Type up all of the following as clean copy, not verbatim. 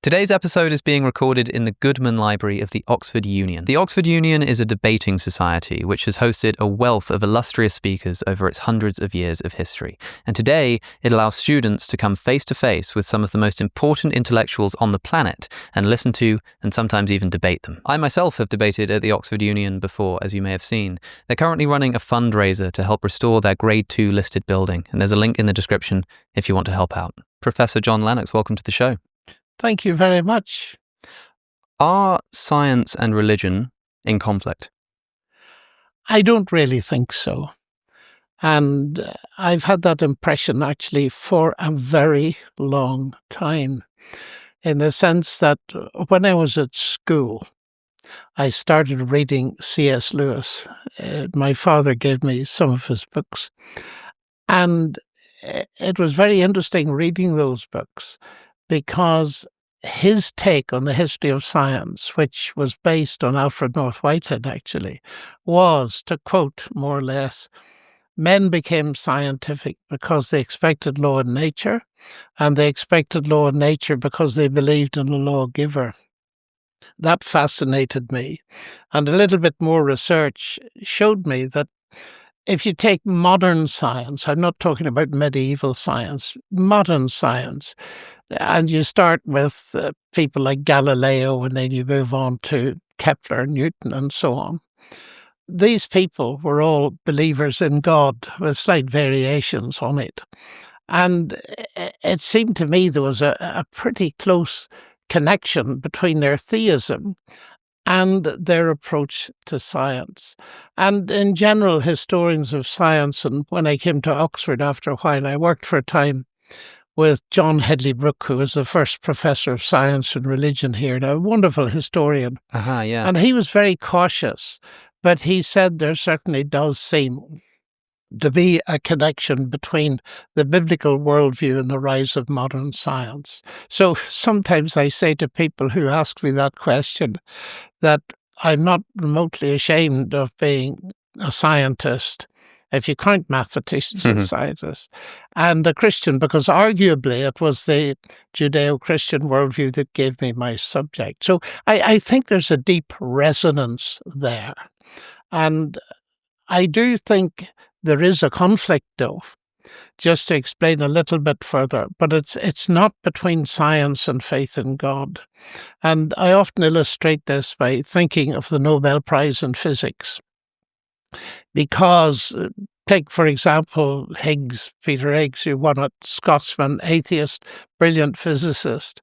Today's episode is being recorded in the Goodman Library of the Oxford Union. The Oxford Union is a debating society which has hosted a wealth of illustrious speakers over its hundreds of years of history. And today, it allows students to come face to face with some of the most important intellectuals on the planet and listen to and sometimes even debate them. I myself have debated at the Oxford Union before, as you may have seen. They're currently running a fundraiser to help restore their Grade 2 listed building, and there's a link in the description if you want to help out. Professor John Lennox, welcome to the show. Thank you very much. Are science and religion in conflict? I don't really think so. And I've had that impression actually for a very long time, in the sense that when I was at school, I started reading C.S. Lewis. My father gave me some of his books. And it was very interesting reading those books, because his take on the history of science, which was based on Alfred North Whitehead actually, was, to quote more or less, men became scientific because they expected law in nature, and they expected law in nature because they believed in a lawgiver. That fascinated me, and a little bit more research showed me that if you take modern science, I'm not talking about medieval science, modern science, and you start with people like Galileo, and then you move on to Kepler, Newton, and so on. These people were all believers in God with slight variations on it. And it seemed to me there was a pretty close connection between their theism and their approach to science. And in general, historians of science, and when I came to Oxford after a while, I worked for a time with John Hedley Brooke, who was the first professor of science and religion here, now a wonderful historian. Yeah. And he was very cautious, but he said there certainly does seem to be a connection between the biblical worldview and the rise of modern science. So sometimes I say to people who ask me that question that I'm not remotely ashamed of being a scientist, if you count mathematicians as scientists, and a Christian, because arguably it was the Judeo-Christian worldview that gave me my subject. So I think there's a deep resonance there. And I do think there is a conflict, though, just to explain a little bit further, but it's not between science and faith in God. And I often illustrate this by thinking of the Nobel Prize in Physics. Because, take for example Higgs, Peter Higgs, who won it, Scotsman, atheist, brilliant physicist.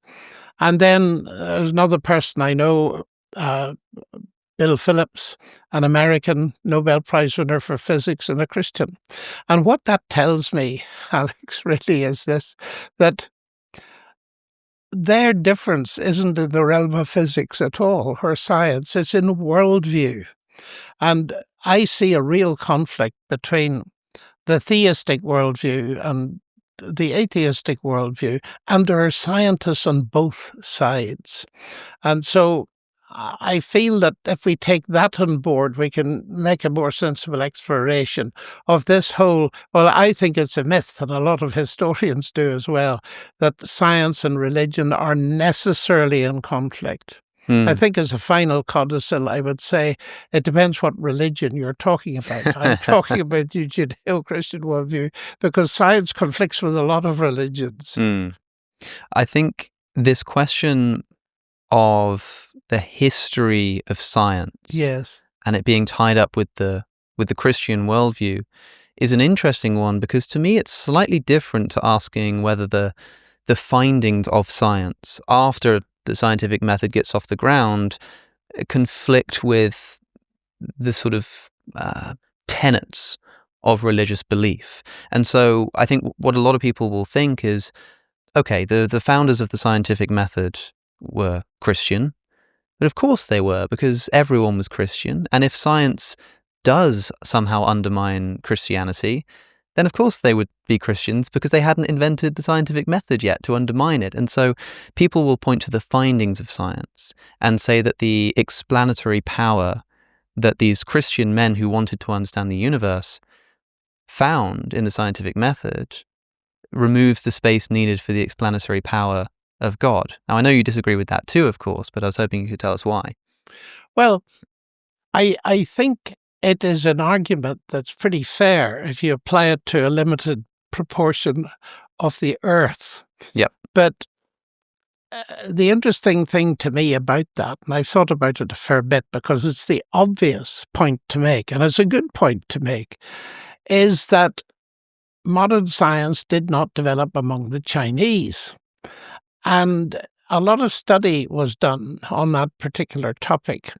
And then there's another person I know, Bill Phillips, an American Nobel Prize winner for physics and a Christian. And what that tells me, Alex, really is this, that their difference isn't in the realm of physics at all, or science, it's in worldview. And I see a real conflict between the theistic worldview and the atheistic worldview, and there are scientists on both sides. And so I feel that if we take that on board, we can make a more sensible exploration of this whole, well, I think it's a myth, and a lot of historians do as well, that science and religion are necessarily in conflict. I think as a final codicil, I would say it depends what religion you're talking about. I'm talking about the Judeo-Christian worldview, because science conflicts with a lot of religions. I think this question of the history of science, yes, and it being tied up with the Christian worldview is an interesting one, because to me it's slightly different to asking whether the findings of science after the scientific method gets off the ground conflict with the sort of tenets of religious belief. And so I think what a lot of people will think is, okay, the founders of the scientific method were Christian, but of course they were, because everyone was Christian. And if science does somehow undermine Christianity, then of course they would be Christians, because they hadn't invented the scientific method yet to undermine it. And so people will point to the findings of science and say that the explanatory power that these Christian men who wanted to understand the universe found in the scientific method removes the space needed for the explanatory power of God. Now, I know you disagree with that too, of course, but I was hoping you could tell us why. Well, I think it is an argument that's pretty fair if you apply it to a limited proportion of the earth. Yep. But the interesting thing to me about that, and I've thought about it a fair bit because it's the obvious point to make, and it's a good point to make, is that modern science did not develop among the Chinese. And a lot of study was done on that particular topic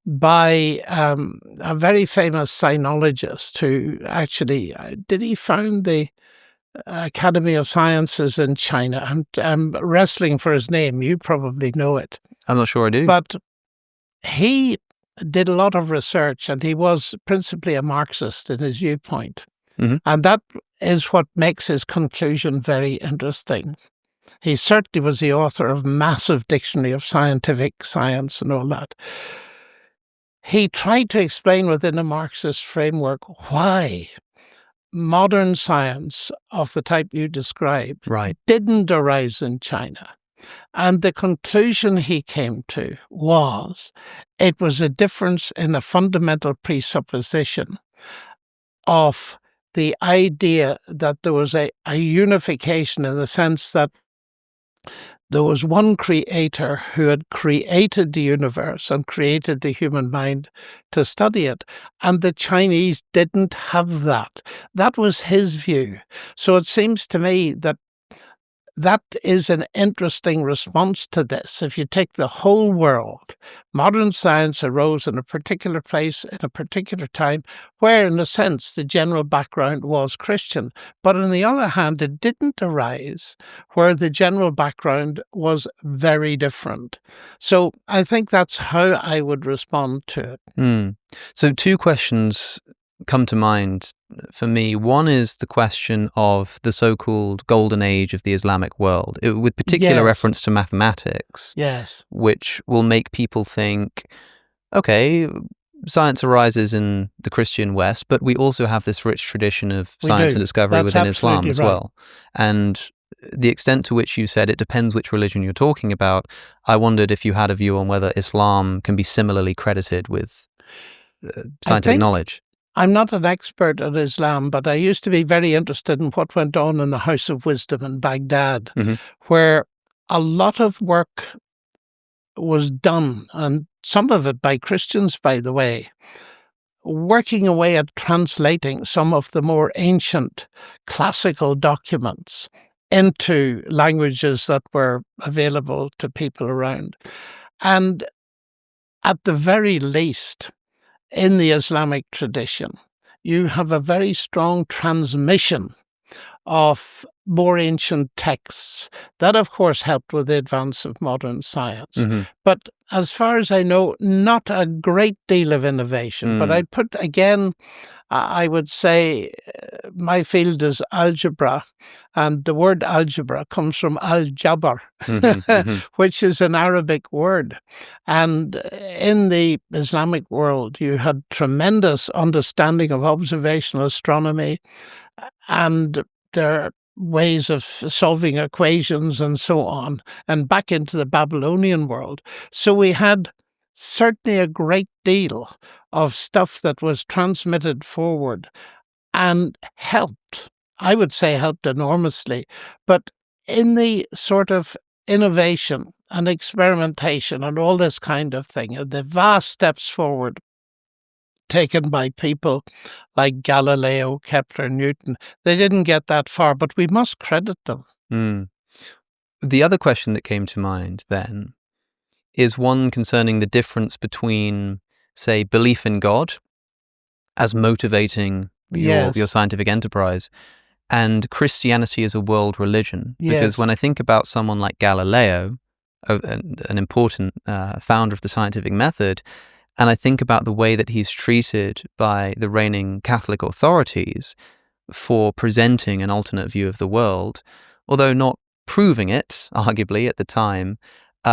by a very famous sinologist who actually, did he found the Academy of Sciences in China? I'm wrestling for his name. You probably know it. I'm not sure I do. But he did a lot of research, and he was principally a Marxist in his viewpoint. Mm-hmm. And that is what makes his conclusion very interesting. He certainly was the author of a massive dictionary of scientific science and all that. He tried to explain within a Marxist framework why modern science of the type you described didn't arise in China. And the conclusion he came to was it was a difference in the fundamental presupposition of the idea that there was a unification in the sense that there was one creator who had created the universe and created the human mind to study it. And the Chinese didn't have that. That was his view. So it seems to me that that is an interesting response to this. If you take the whole world, modern science arose in a particular place in a particular time where, in a sense, the general background was Christian. But on the other hand, it didn't arise where the general background was very different. So I think that's how I would respond to it. So two questions come to mind for me. One is the question of the so-called golden age of the Islamic world, with particular reference to mathematics, which will make people think, okay, science arises in the Christian West, but we also have this rich tradition of science and discovery within Islam as well. And the extent to which you said it depends which religion you're talking about, I wondered if you had a view on whether Islam can be similarly credited with scientific knowledge. I'm not an expert at Islam, but I used to be very interested in what went on in the House of Wisdom in Baghdad, where a lot of work was done, and some of it by Christians, by the way, working away at translating some of the more ancient classical documents into languages that were available to people around. And at the very least, in the Islamic tradition, you have a very strong transmission of more ancient texts that, of course, helped with the advance of modern science. But as far as I know, not a great deal of innovation. But I'd put, again, I would say my field is algebra, and the word algebra comes from al-jabr, which is an Arabic word. And in the Islamic world, you had tremendous understanding of observational astronomy and their ways of solving equations and so on, and back into the Babylonian world. So we had certainly a great deal of stuff that was transmitted forward and helped. I would say helped enormously. But in the sort of innovation and experimentation and all this kind of thing, and the vast steps forward taken by people like Galileo, Kepler, Newton, they didn't get that far, but we must credit them. The other question that came to mind then is one concerning the difference between, say, belief in God as motivating your scientific enterprise and Christianity as a world religion. Because when I think about someone like Galileo, an important founder of the scientific method, and I think about the way that he's treated by the reigning Catholic authorities for presenting an alternate view of the world, although not proving it, arguably, at the time,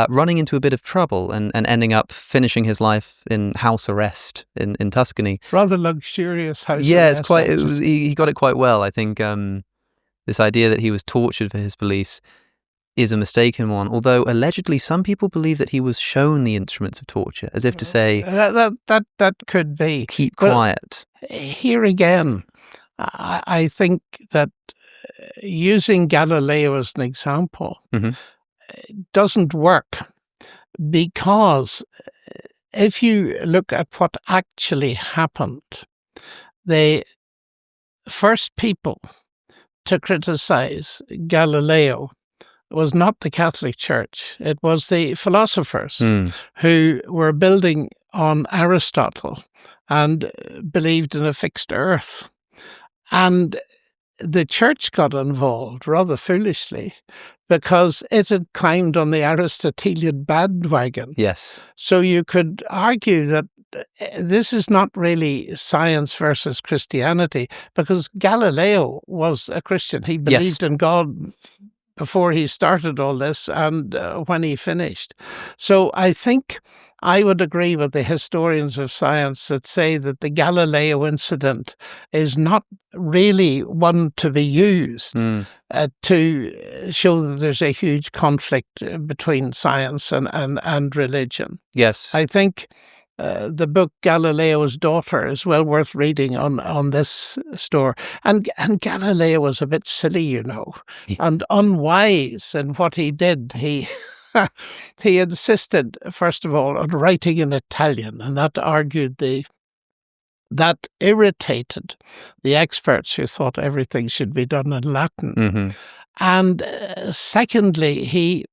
running into a bit of trouble and ending up finishing his life in house arrest in Tuscany. Rather luxurious house arrest. Yeah, he got it quite well. I think this idea that he was tortured for his beliefs. is a mistaken one, although allegedly some people believe that he was shown the instruments of torture, as if to say, That could be. keep Well, quiet. here again, I think that using Galileo as an example Mhm. doesn't work, because if you look at what actually happened, the first people to criticize Galileo was not the Catholic Church. It was the philosophers Mm. who were building on Aristotle and believed in a fixed earth. And the church got involved rather foolishly because it had climbed on the Aristotelian bandwagon. Yes. So you could argue that this is not really science versus Christianity, because Galileo was a Christian. He believed in God before he started all this and when he finished. So I think I would agree with the historians of science that say that the Galileo incident is not really one to be used to show that there's a huge conflict between science and religion. Yes. I think the book Galileo's Daughter is well worth reading on this store. And Galileo was a bit silly, you know, and unwise in what he did. He he insisted, first of all, on writing in Italian, and that irritated the experts who thought everything should be done in Latin. Mm-hmm. And secondly, he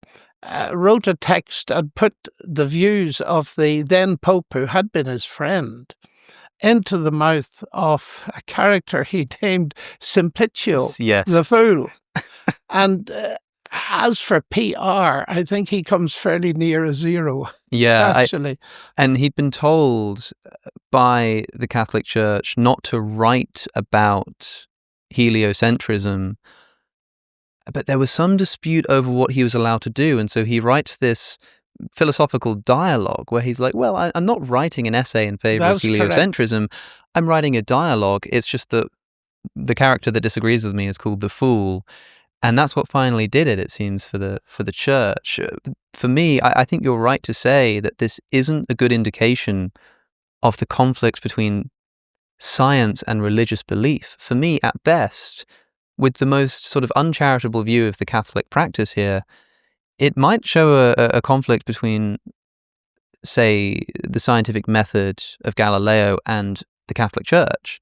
wrote a text and put the views of the then Pope, who had been his friend, into the mouth of a character he named Simplicio, Yes. the fool. And as for PR, I think he comes fairly near a zero. Yeah, actually. And he'd been told by the Catholic Church not to write about heliocentrism, but there was some dispute over what he was allowed to do, and so he writes this philosophical dialogue where he's like, well, I'm not writing an essay in favor of heliocentrism. Correct. I'm writing a dialogue. It's just that the character that disagrees with me is called the fool. And that's what finally did it seems, for the church. For me, I think you're right to say that this isn't a good indication of the conflict between science and religious belief. For me, at best, with the most sort of uncharitable view of the Catholic practice here, it might show a conflict between, say, the scientific method of Galileo and the Catholic Church.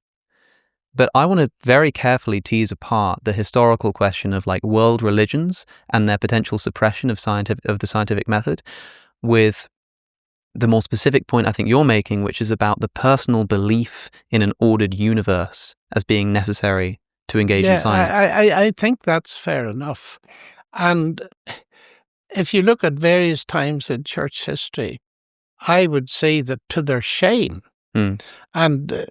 But I want to very carefully tease apart the historical question of like world religions and their potential suppression of the scientific method with the more specific point I think you're making, which is about the personal belief in an ordered universe as being necessary to engage in science. I think that's fair enough. And if you look at various times in church history, I would say that to their shame, and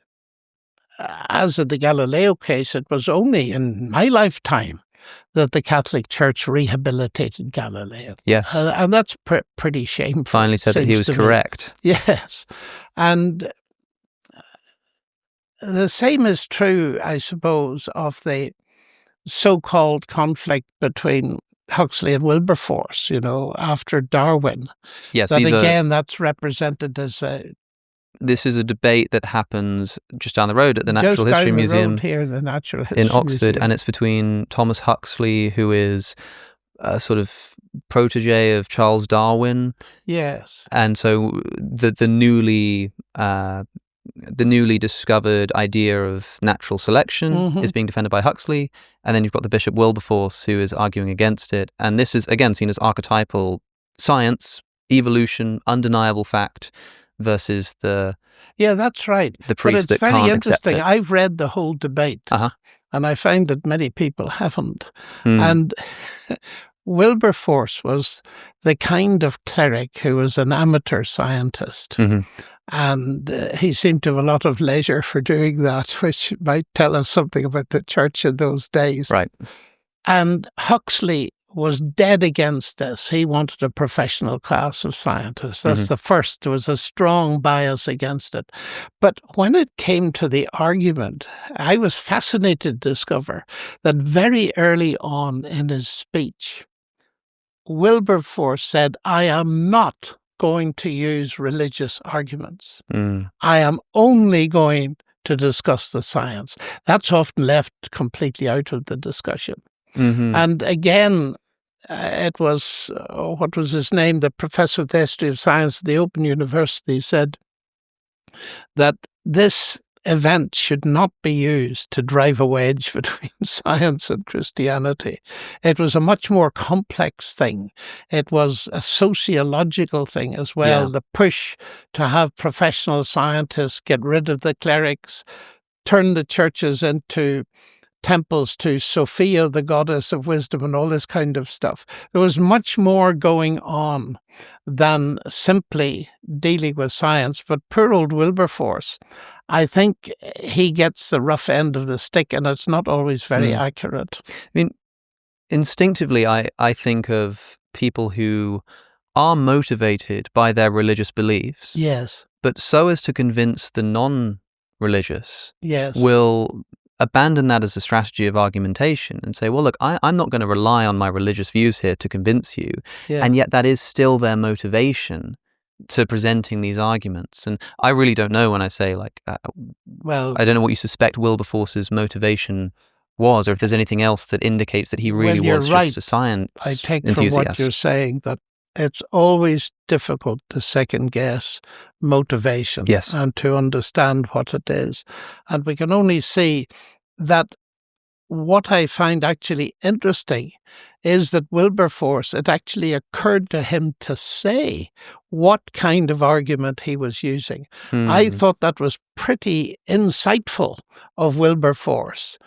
as in the Galileo case, it was only in my lifetime that the Catholic Church rehabilitated Galileo. Yes. And that's pretty shameful. Finally said that he was correct. Yes. And the same is true, I suppose, of the so-called conflict between Huxley and Wilberforce, you know, after Darwin. Yes, that's represented as a... This is a debate that happens just down the road at the Natural History Museum here, the Natural History in Oxford, Museum. And it's between Thomas Huxley, who is a sort of protege of Charles Darwin. Yes. And so the newly discovered idea of natural selection is being defended by Huxley, and then you've got the Bishop Wilberforce who is arguing against it. And this is again seen as archetypal science, evolution, undeniable fact, versus that's right. The priest that can't accept it. But it's very interesting. I've read the whole debate, and I find that many people haven't. And Wilberforce was the kind of cleric who was an amateur scientist. And he seemed to have a lot of leisure for doing that, which might tell us something about the church in those days. Right. And Huxley was dead against this. He wanted a professional class of scientists. That's the first. There was a strong bias against it. But when it came to the argument, I was fascinated to discover that very early on in his speech, Wilberforce said, I am not going to use religious arguments. Mm. I am only going to discuss the science. That's often left completely out of the discussion. Mm-hmm. And again, it was, what was his name? The professor of the history of science at the Open University said that this event should not be used to drive a wedge between science and Christianity. It was a much more complex thing. It was a sociological thing as well. Yeah. The push to have professional scientists get rid of the clerics, turn the churches into temples to Sophia, the goddess of wisdom, and all this kind of stuff. There was much more going on than simply dealing with science. But poor old Wilberforce, I think he gets the rough end of the stick, and it's not always very accurate. I mean, instinctively, I think of people who are motivated by their religious beliefs, Yes, but so as to convince the non-religious, yes. will abandon that as a strategy of argumentation and say, well, look, I'm not going to rely on my religious views here to convince you. Yeah. And yet that is still their motivation to presenting these arguments. And I really don't know when I say, like, Well, I don't know what you suspect Wilberforce's motivation was, or if there's anything else that indicates that he really you're was right. just a science I take enthusiast. from what you're saying that it's always difficult to second guess motivation Yes. and to understand what it is. And we can only see that what I find actually interesting is that Wilberforce, it actually occurred to him to say what kind of argument he was using. I thought that was pretty insightful of Wilberforce,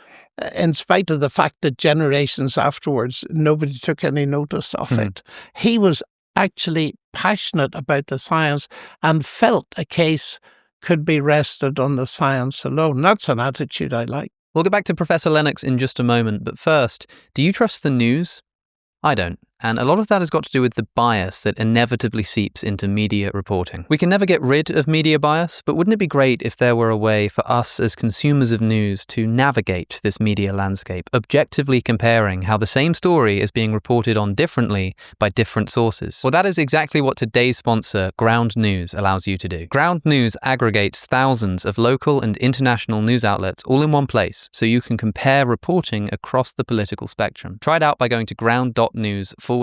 in spite of the fact that generations afterwards, nobody took any notice of it. He was actually passionate about the science and felt a case could be rested on the science alone. That's an attitude I like. We'll get back to Professor Lennox in just a moment, but first, do you trust the news? I don't. And a lot of that has got to do with the bias that inevitably seeps into media reporting. We can never get rid of media bias, but wouldn't it be great if there were a way for us as consumers of news to navigate this media landscape, objectively comparing how the same story is being reported on differently by different sources? Well, that is exactly what today's sponsor, Ground News, allows you to do. Ground News aggregates thousands of local and international news outlets all in one place, so you can compare reporting across the political spectrum. Try it out by going to ground.news/AlexOC.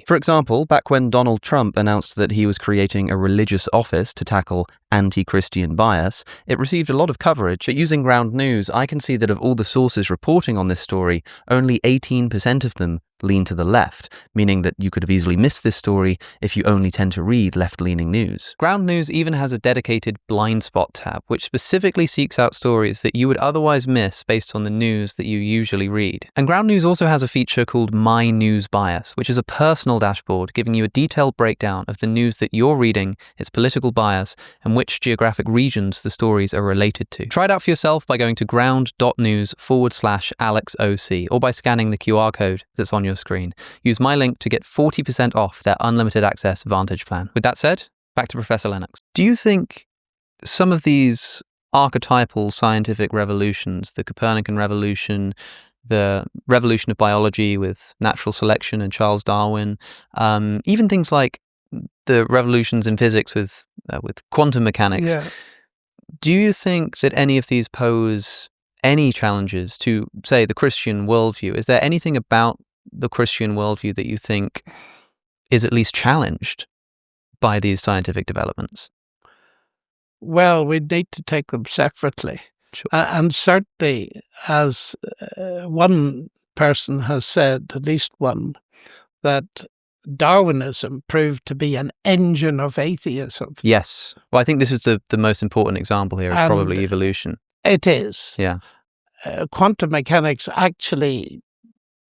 For example, back when Donald Trump announced that he was creating a religious office to tackle anti-Christian bias, it received a lot of coverage, but using Ground News, I can see that of all the sources reporting on this story, only 18% of them lean to the left, meaning that you could have easily missed this story if you only tend to read left-leaning news. Ground News even has a dedicated blind spot tab, which specifically seeks out stories that you would otherwise miss based on the news that you usually read. And Ground News also has a feature called My News Bias, which is a personal dashboard giving you a detailed breakdown of the news that you're reading, its political bias, and which geographic regions the stories are related to. Try it out for yourself by going to ground.news/AlexOC or by scanning the QR code that's on your screen. Use my link to get 40% off their unlimited access Vantage plan. With that said, back to Professor Lennox. Do you think some of these archetypal scientific revolutions, the Copernican revolution, the revolution of biology with natural selection and Charles Darwin, even things like the revolutions in physics with quantum mechanics, do you think that any of these pose any challenges to, say, the Christian worldview? Is there anything about the Christian worldview that you think is at least challenged by these scientific developments? Well, we need to take them separately. Sure. And certainly, as one person has said, at least one, that Darwinism proved to be an engine of atheism. Yes. Well, I think this is the most important example here is And probably evolution. It is. Yeah. Quantum mechanics actually,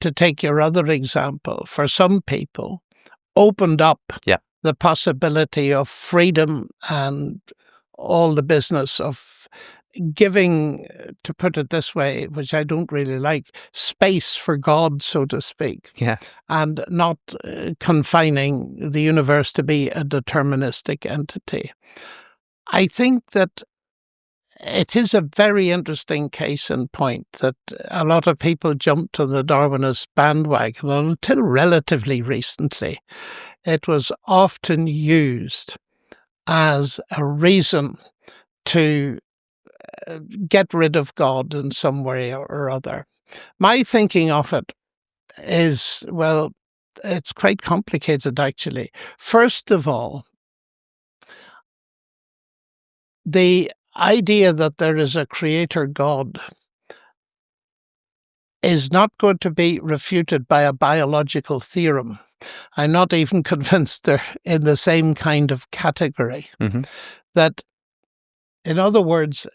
to take your other example, for some people, opened up the possibility of freedom and all the business of giving, to put it this way, which I don't really like, space for God, so to speak. Yeah. And not confining the universe to be a deterministic entity. I think that it is a very interesting case in point that a lot of people jumped to the Darwinist bandwagon, and until relatively recently, it was often used as a reason to get rid of God in some way or other. My thinking of it is, well, it's quite complicated, actually. First of all, the idea that there is a creator God is not going to be refuted by a biological theorem. I'm not even convinced they're in the same kind of category. Mm-hmm. That, in other words,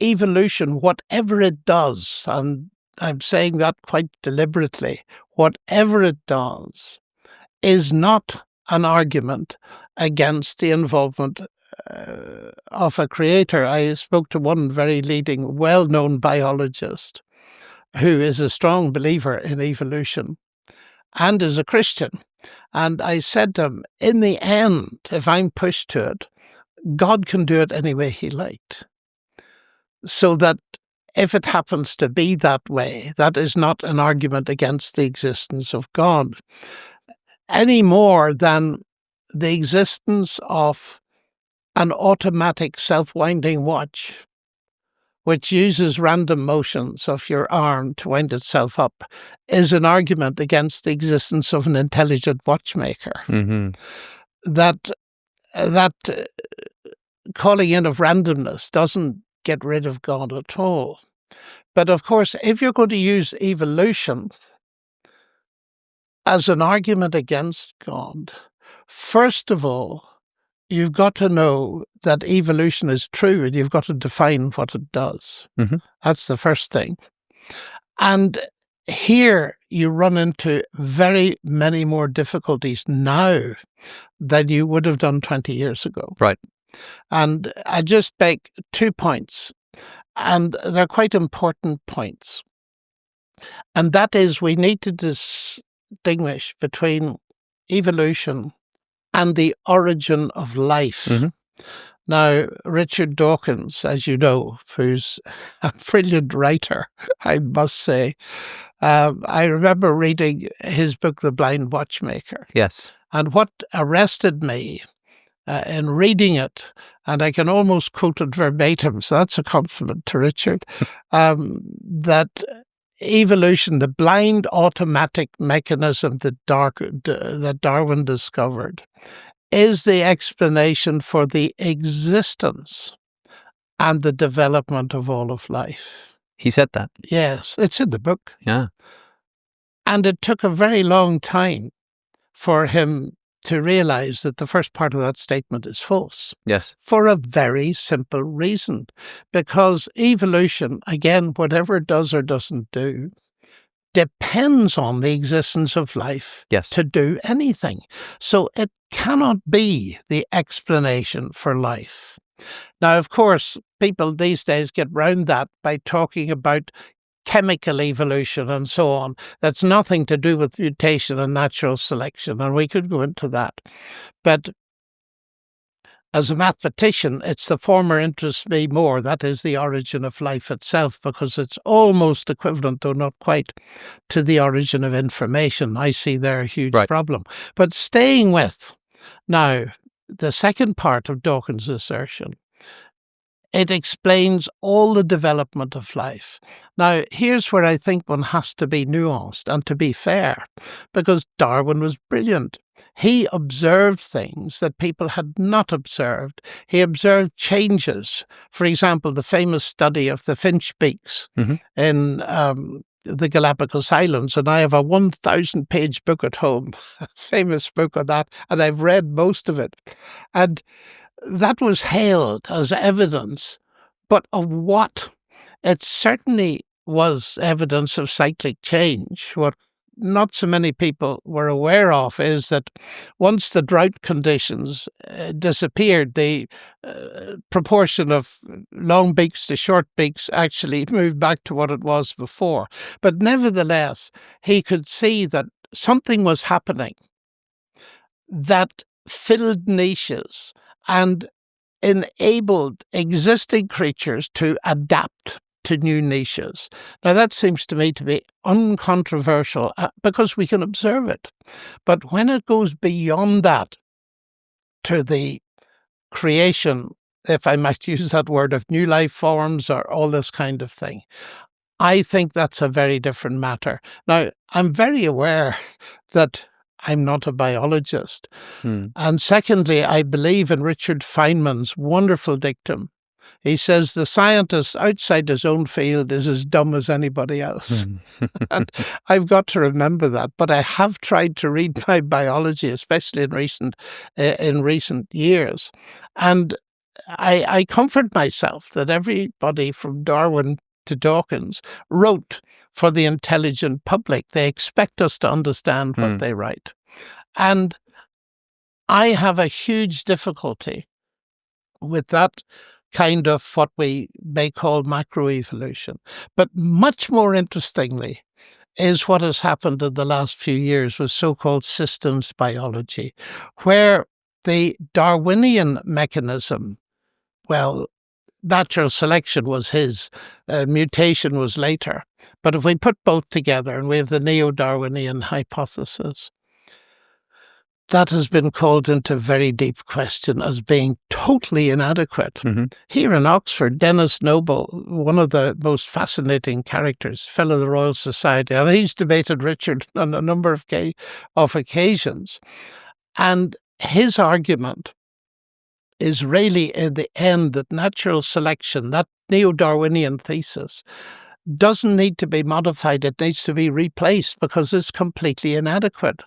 evolution, whatever it does, and I'm saying that quite deliberately, whatever it does, is not an argument against the involvement of a creator. I spoke to one very leading, well-known biologist who is a strong believer in evolution and is a Christian. And I said to him, in the end, if I'm pushed to it, God can do it any way he liked. So that if it happens to be that way, that is not an argument against the existence of God, any more than the existence of an automatic self-winding watch, which uses random motions of your arm to wind itself up, is an argument against the existence of an intelligent watchmaker. Mm-hmm. That calling in of randomness doesn't get rid of God at all. But of course, if you're going to use evolution as an argument against God, first of all, you've got to know that evolution is true, and you've got to define what it does. Mm-hmm. That's the first thing. And here you run into very many more difficulties now than you would have done 20 years ago. Right. And I just make 2 points, and they're quite important points. And that is, we need to distinguish between evolution and the origin of life. Mm-hmm. Now, Richard Dawkins, as you know, who's a brilliant writer, I must say, I remember reading his book, The Blind Watchmaker. Yes. And what arrested me in reading it, and I can almost quote it verbatim, so that's a compliment to Richard, that evolution, the blind automatic mechanism that Darwin discovered, is the explanation for the existence and the development of all of life. He said that. Yes, it's in the book. Yeah. And it took a very long time for him to realize that the first part of that statement is false. Yes. For a very simple reason. Because evolution, again, whatever it does or doesn't do, depends on the existence of life Yes. to do anything. So it cannot be the explanation for life. Now, of course, people these days get round that by talking about chemical evolution and so on. That's nothing to do with mutation and natural selection, and we could go into that. But as a mathematician, it's the former interests me more. That is the origin of life itself, because it's almost equivalent, though not quite, to the origin of information. I see there a huge problem. But staying with, now, the second part of Dawkins' assertion, it explains all the development of life. Now, here's where I think one has to be nuanced and to be fair, because Darwin was brilliant. He observed things that people had not observed. He observed changes. For example, the famous study of the finch beaks in the Galapagos Islands, and I have a 1,000-page book at home, a famous book on that, and I've read most of it. And that was hailed as evidence, but of what? It certainly was evidence of cyclic change. What not so many people were aware of is that once the drought conditions disappeared, the proportion of long beaks to short beaks actually moved back to what it was before. But nevertheless, he could see that something was happening that filled niches and enabled existing creatures to adapt to new niches. Now, that seems to me to be uncontroversial because we can observe it. But when it goes beyond that to the creation, if I might use that word, of new life forms or all this kind of thing, I think that's a very different matter. Now, I'm very aware that I'm not a biologist. And secondly, I believe in Richard Feynman's wonderful dictum. He says the scientist outside his own field is as dumb as anybody else. And I've got to remember that. But I have tried to read my biology, especially in recent years. And I comfort myself that everybody from Darwin to Dawkins wrote for the intelligent public. They expect us to understand what they write. And I have a huge difficulty with that kind of what we may call macroevolution. But much more interestingly is what has happened in the last few years with so-called systems biology, where the Darwinian mechanism, well, natural selection was his, mutation was later. But if we put both together and we have the neo-Darwinian hypothesis, that has been called into very deep question as being totally inadequate. Here in Oxford, Denis Noble, one of the most fascinating characters, fellow of the Royal Society, and he's debated Richard on a number of occasions. And his argument is really in the end that natural selection, that neo-Darwinian thesis, doesn't need to be modified. It needs to be replaced because it's completely inadequate.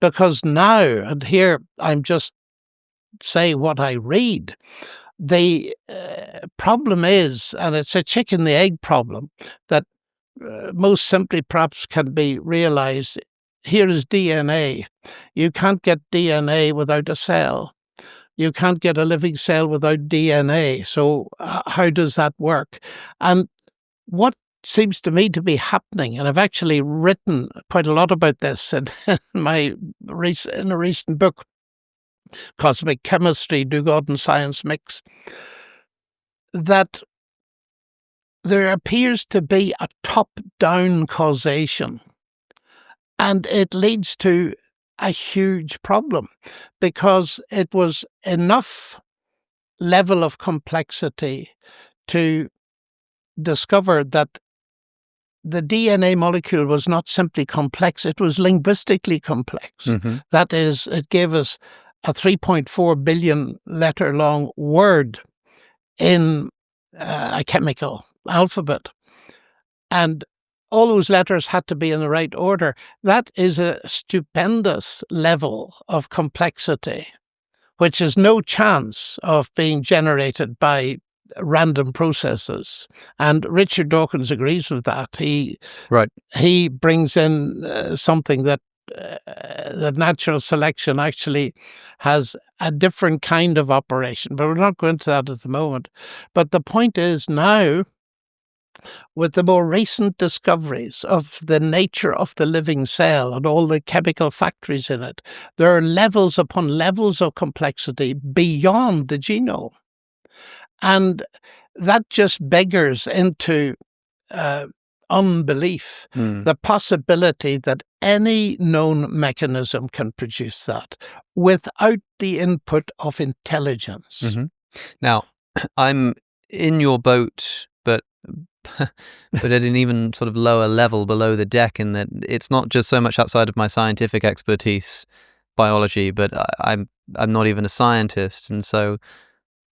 Because now, and here I'm just saying what I read, the problem is, and it's a chicken the egg problem, that most simply perhaps can be realized. Here is DNA. You can't get DNA without a cell. You can't get a living cell without DNA. So how does that work? And what seems to me to be happening, and I've actually written quite a lot about this in a recent book, Cosmic Chemistry, Do God and Science Mix, that there appears to be a top-down causation, and it leads to a huge problem because it was enough level of complexity to discover that the DNA molecule was not simply complex, it was linguistically complex. That is, it gave us a 3.4 billion letter long word in a chemical alphabet. And all those letters had to be in the right order. That is a stupendous level of complexity, which has no chance of being generated by random processes. And Richard Dawkins agrees with that. He brings in something that natural selection actually has a different kind of operation, but we're not going to that at the moment. But the point is now, with the more recent discoveries of the nature of the living cell and all the chemical factories in it, there are levels upon levels of complexity beyond the genome. And that just beggars into unbelief, the possibility that any known mechanism can produce that without the input of intelligence. Now, I'm in your boat, but at an even sort of lower level below the deck, in that it's not just so much outside of my scientific expertise, biology, but I'm not even a scientist, and so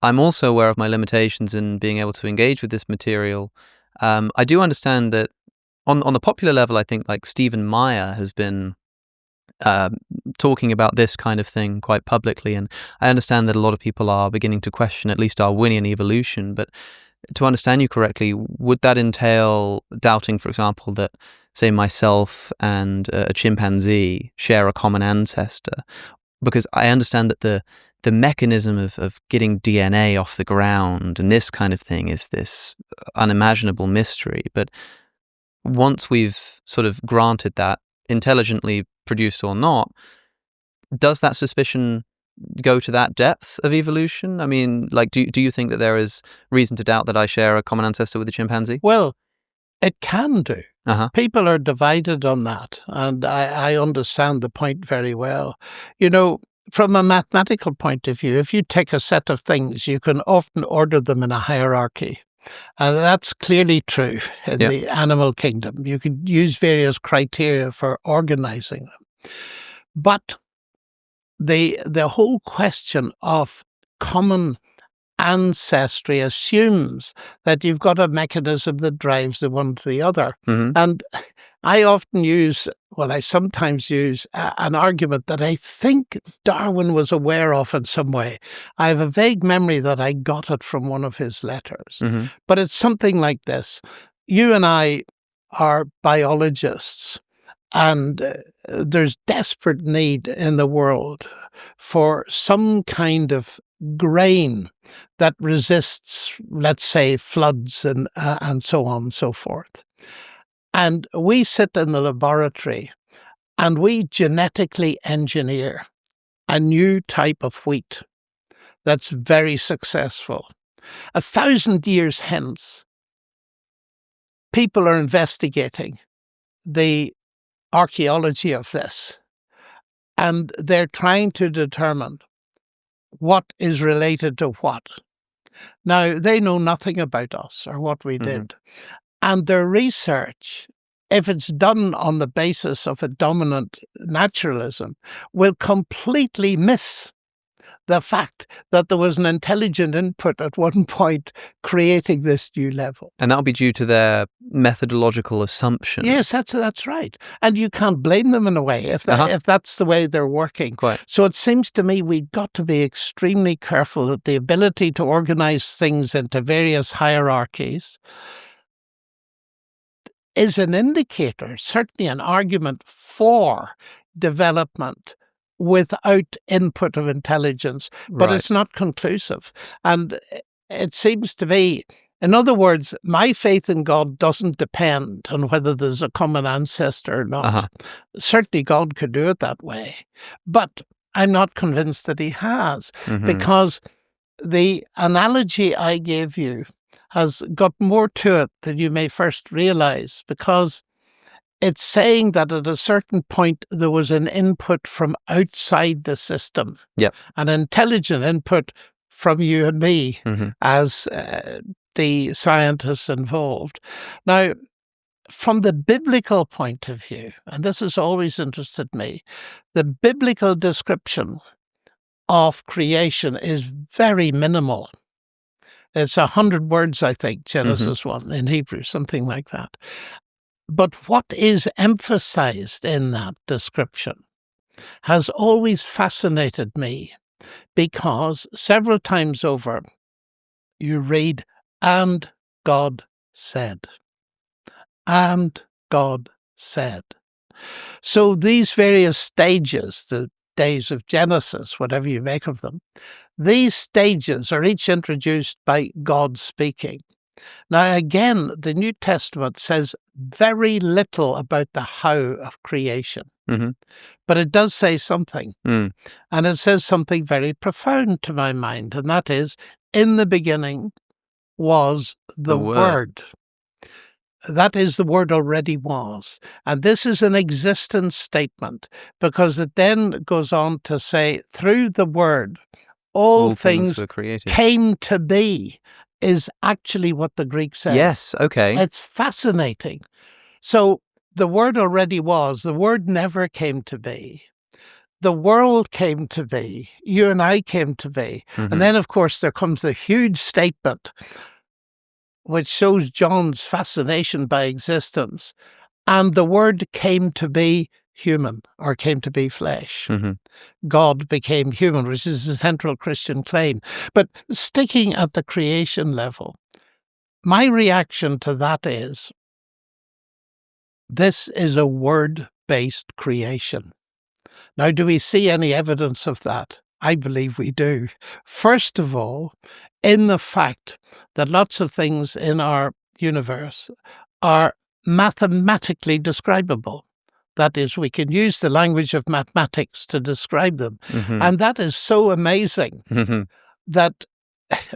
I'm also aware of my limitations in being able to engage with this material. I do understand that on the popular level, I think like Stephen Meyer has been talking about this kind of thing quite publicly, and I understand that a lot of people are beginning to question at least Darwinian evolution. But to understand you correctly, would that entail doubting, for example, that, say, myself and a chimpanzee share a common ancestor? Because I understand that the mechanism of getting DNA off the ground and this kind of thing is this unimaginable mystery. But once we've sort of granted that, intelligently produced or not, does that suspicion go to that depth of evolution? I mean, like, do you think that there is reason to doubt that I share a common ancestor with the chimpanzee? Well, it can do. Uh-huh. People are divided on that, and I understand the point very well. You know, from a mathematical point of view, if you take a set of things, you can often order them in a hierarchy. And that's clearly true in the animal kingdom. You could use various criteria for organizing them. But the whole question of common ancestry assumes that you've got a mechanism that drives the one to the other. Mm-hmm. And I sometimes use an argument that I think Darwin was aware of in some way. I have a vague memory that I got it from one of his letters. Mm-hmm. But it's something like this. You and I are biologists, and there's desperate need in the world for some kind of grain that resists, let's say, floods and so on and so forth. And we sit in the laboratory and we genetically engineer a new type of wheat that's very successful. 1,000 years hence, people are investigating the archaeology of this, and they're trying to determine what is related to what. Now, they know nothing about us or what we did. And their research, if it's done on the basis of a dominant naturalism, will completely miss the fact that there was an intelligent input at one point creating this new level. And that'll be due to their methodological assumptions. Yes, that's right. And you can't blame them in a way if that's the way they're working. Quite. So it seems to me we've got to be extremely careful that the ability to organize things into various hierarchies is an indicator, certainly an argument for development without input of intelligence, but It's not conclusive. And it seems to me, in other words, my faith in God doesn't depend on whether there's a common ancestor or not. Certainly God could do it that way, but I'm not convinced that he has, because the analogy I gave you has got more to it than you may first realize, because it's saying that at a certain point there was an input from outside the system, an intelligent input from you and me as the scientists involved. Now, from the biblical point of view, and this has always interested me, the biblical description of creation is very minimal. It's 100 words, I think, Genesis 1 in Hebrew, something like that. But what is emphasized in that description has always fascinated me, because several times over you read, "And God said." And God said. So these various stages, the days of Genesis, whatever you make of them, these stages are each introduced by God speaking. Now, again, the New Testament says very little about the how of creation, but it does say something. And it says something very profound to my mind, and that is, in the beginning was the Word. That is, the Word already was. And this is an existence statement, because it then goes on to say, through the Word, all things were created. Came to be, is actually what the Greek says. Yes, okay. It's fascinating. So the Word already was. The Word never came to be. The world came to be. You and I came to be. And then, of course, there comes the huge statement, which shows John's fascination by existence. And the Word came to be human, or came to be flesh. God became human, which is a central Christian claim. But sticking at the creation level, my reaction to that is, this is a word-based creation. Now, do we see any evidence of that? I believe we do. First of all, in the fact that lots of things in our universe are mathematically describable. That is, we can use the language of mathematics to describe them. Mm-hmm. And that is so amazing Mm-hmm. that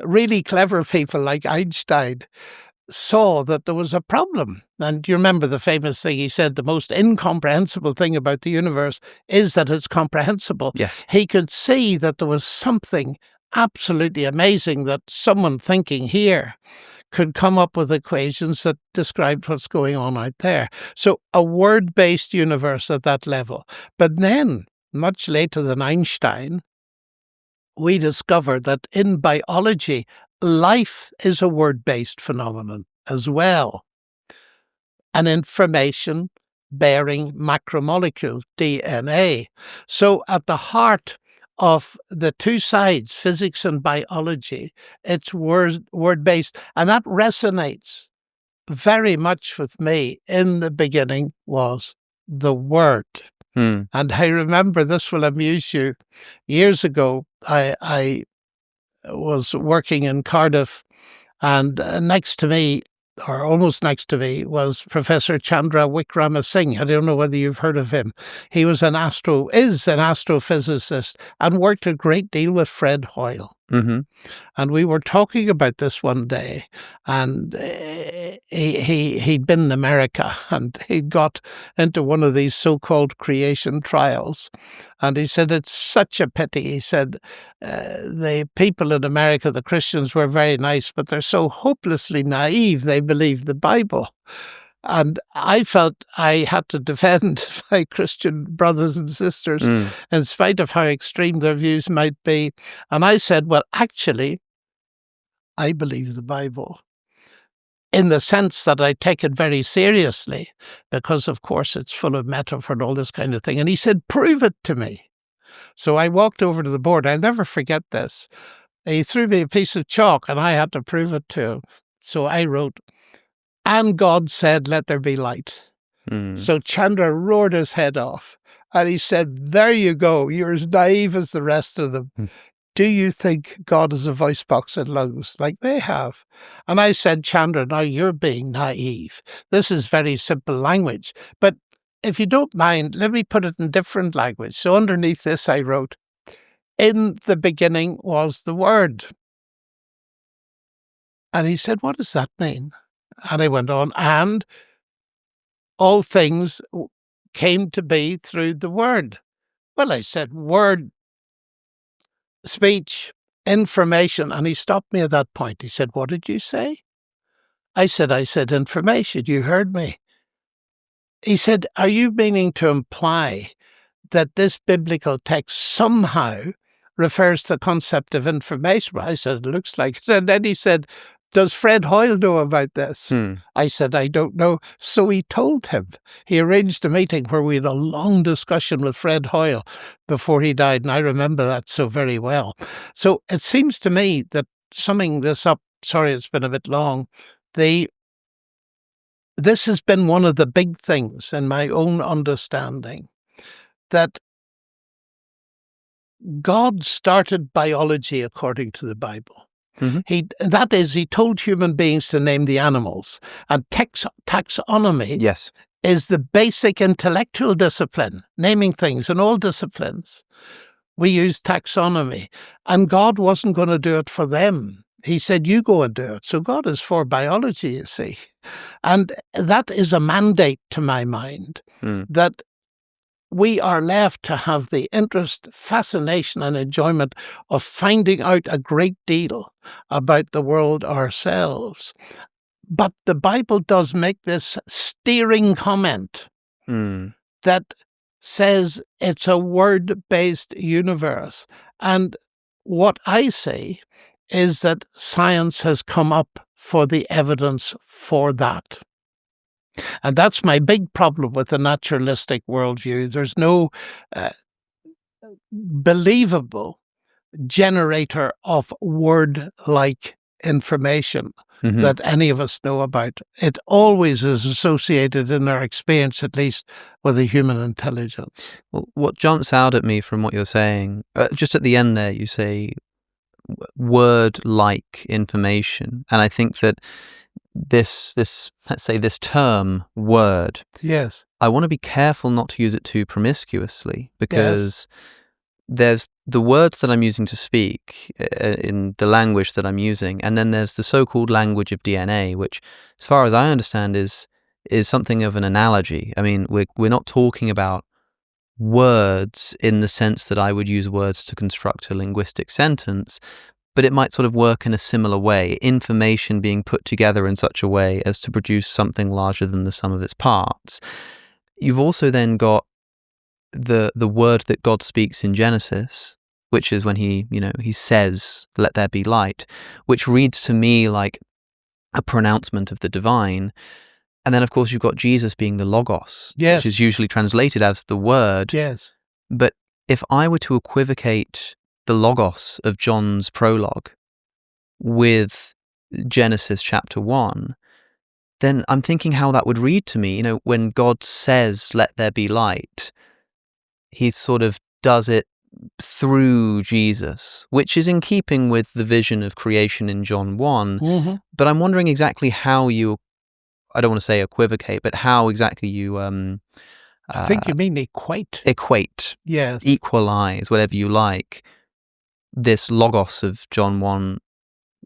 really clever people like Einstein saw that there was a problem. And you remember the famous thing he said, the most incomprehensible thing about the universe is that it's comprehensible. Yes. He could see that there was something absolutely amazing, that someone thinking here could come up with equations that described what's going on out there. So a word-based universe at that level. But then, much later than Einstein, we discovered that in biology, life is a word-based phenomenon as well. An information bearing macromolecule, DNA. So at the heart of the two sides, physics and biology, it's word-based. And that resonates very much with me. In the beginning was the Word. Mm. And I remember, this will amuse you, years ago, I was working in Cardiff, and next to me, or almost next to me, was Professor Chandra Wickramasinghe. I don't know whether you've heard of him. He is an astrophysicist and worked a great deal with Fred Hoyle. Mm-hmm. And we were talking about this one day, and he'd been in America, and he'd got into one of these so-called creation trials. And he said, it's such a pity. He said, the people in America, the Christians, were very nice, but they're so hopelessly naive, they believe the Bible. And I felt I had to defend my Christian brothers and sisters, in spite of how extreme their views might be. And I said, well, actually, I believe the Bible, in the sense that I take it very seriously, because, of course, it's full of metaphor and all this kind of thing. And he said, prove it to me. So I walked over to the board. I'll never forget this. He threw me a piece of chalk, and I had to prove it to him. So I wrote, and God said, let there be light. So Chandra roared his head off, and he said, there you go. You're as naive as the rest of them. Do you think God has a voice box and lungs like they have? And I said, Chandra, now you're being naive. This is very simple language. But if you don't mind, let me put it in different language. So underneath this, I wrote, in the beginning was the Word. And he said, what does that mean? And I went on, and all things came to be through the Word. Well, I said, word, speech, information. And he stopped me at that point. He said, what did you say? I said information. You heard me. He said, are you meaning to imply that this biblical text somehow refers to the concept of information? I said, it looks like it. And then he said, does Fred Hoyle know about this? I said, I don't know. So he told him. He arranged a meeting where we had a long discussion with Fred Hoyle before he died, and I remember that so very well. So it seems to me that, summing this up, sorry it's been a bit long, this has been one of the big things in my own understanding, that God started biology according to the Bible. He told human beings to name the animals. And taxonomy is the basic intellectual discipline, naming things in all disciplines. We use taxonomy. And God wasn't going to do it for them. He said, you go and do it. So God is for biology, you see. And that is a mandate, to my mind, that we are left to have the interest, fascination, and enjoyment of finding out a great deal about the world ourselves. But the Bible does make this steering comment that says it's a word-based universe. And what I say is that science has come up for the evidence for that. And that's my big problem with the naturalistic worldview. There's no believable generator of word-like information that any of us know about. It always is associated, in our experience at least, with a human intelligence. Well, what jumps out at me from what you're saying, just at the end there, you say word-like information. And I think that this let's say this term word, Yes. I want to be careful not to use it too promiscuously, Yes. because there's the words that I'm using to speak in the language that I'm using, and then there's the so-called language of DNA, which, as far as I understand, is something of an analogy. I mean, we're not talking about words in the sense that I would use words to construct a linguistic sentence, but it might sort of work in a similar way, information being put together in such a way as to produce something larger than the sum of its parts. You've also then got the word that God speaks in Genesis, which is when he says, "Let there be light," which reads to me like a pronouncement of the divine. And then, of course, you've got Jesus being the Logos, Yes. which is usually translated as the Word. Yes. But if I were to equivocate the Logos of John's prologue with Genesis chapter 1, then I'm thinking how that would read to me. When God says, "Let there be light," he sort of does it through Jesus, which is in keeping with the vision of creation in John 1. Mm-hmm. But I'm wondering exactly how you, I don't want to say equivocate, but how exactly you I think you mean equate. equate, Yes. equalize, whatever you like, this Logos of John 1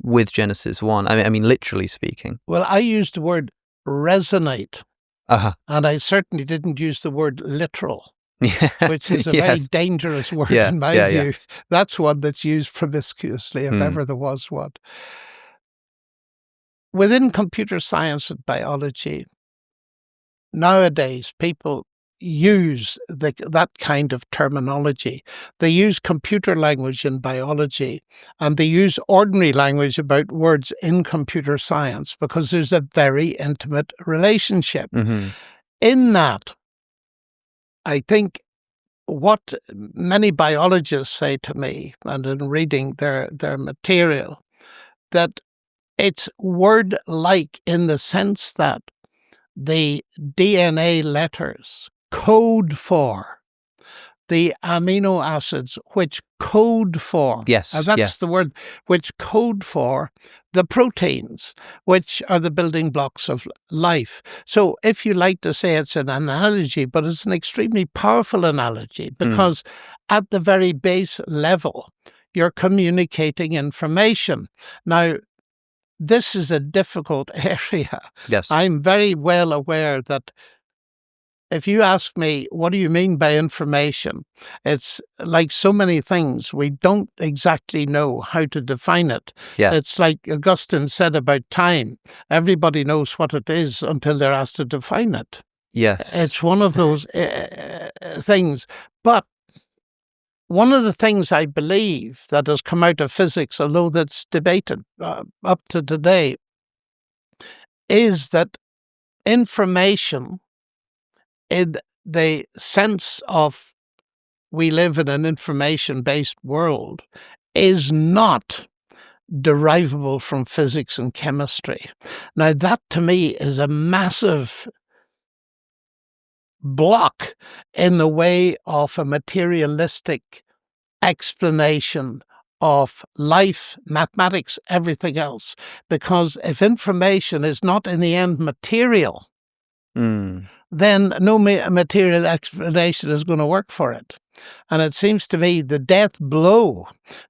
with Genesis 1. I mean, literally speaking. Well, I used the word resonate, Uh-huh. and I certainly didn't use the word literal, which is a very Yes. dangerous word Yeah, in my yeah, view. yeah. That's one that's used promiscuously, if ever there was one. Within computer science and biology, nowadays people use that kind of terminology. They use computer language in biology, and they use ordinary language about words in computer science because there's a very intimate relationship. Mm-hmm. In that, I think what many biologists say to me, and in reading their material, that it's word-like in the sense that the DNA letters code for the amino acids which code for, Yes, and that's yes. the word, which code for the proteins, which are the building blocks of life. So if you like to say it's an analogy, but it's an extremely powerful analogy because at the very base level, you're communicating information. Now, this is a difficult area. Yes. I'm very well aware that if you ask me, what do you mean by information? It's like so many things, we don't exactly know how to define it. Yeah. It's like Augustine said about time. Everybody knows what it is until they're asked to define it. Yes. It's one of those things. But one of the things I believe that has come out of physics, although that's debated up to today, is that information, in the sense of we live in an information-based world, is not derivable from physics and chemistry. Now, that to me is a massive block in the way of a materialistic explanation of life, mathematics, everything else. Because if information is not in the end material, then no material explanation is going to work for it. And it seems to me the death blow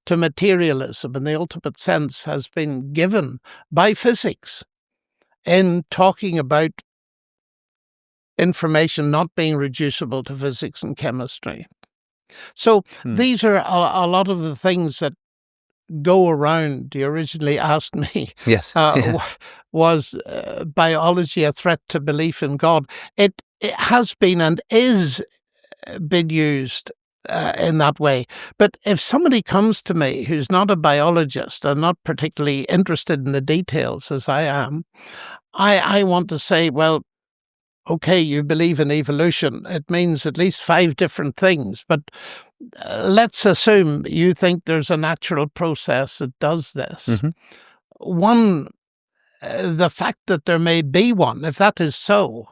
to materialism in the ultimate sense has been given by physics in talking about information not being reducible to physics and chemistry. So these are a lot of the things that go around. You originally asked me, Yes. was biology a threat to belief in God? It has been and is been used in that way. But if somebody comes to me who's not a biologist and not particularly interested in the details as I am, I want to say, well, okay, you believe in evolution. It means at least 5 different things, but let's assume you think there's a natural process that does this. One, the fact that there may be one, if that is so,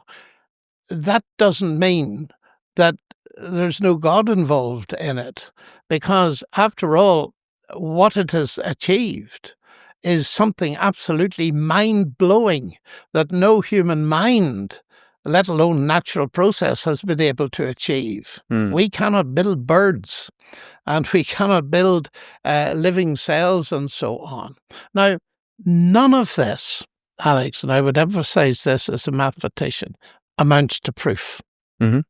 that doesn't mean that there's no God involved in it, because after all, what it has achieved is something absolutely mind-blowing that no human mind, let alone natural process, has been able to achieve. We cannot build birds, and we cannot build living cells and so on. Now, none of this, Alex, and I would emphasize this as a mathematician, amounts to proof. Mm-hmm.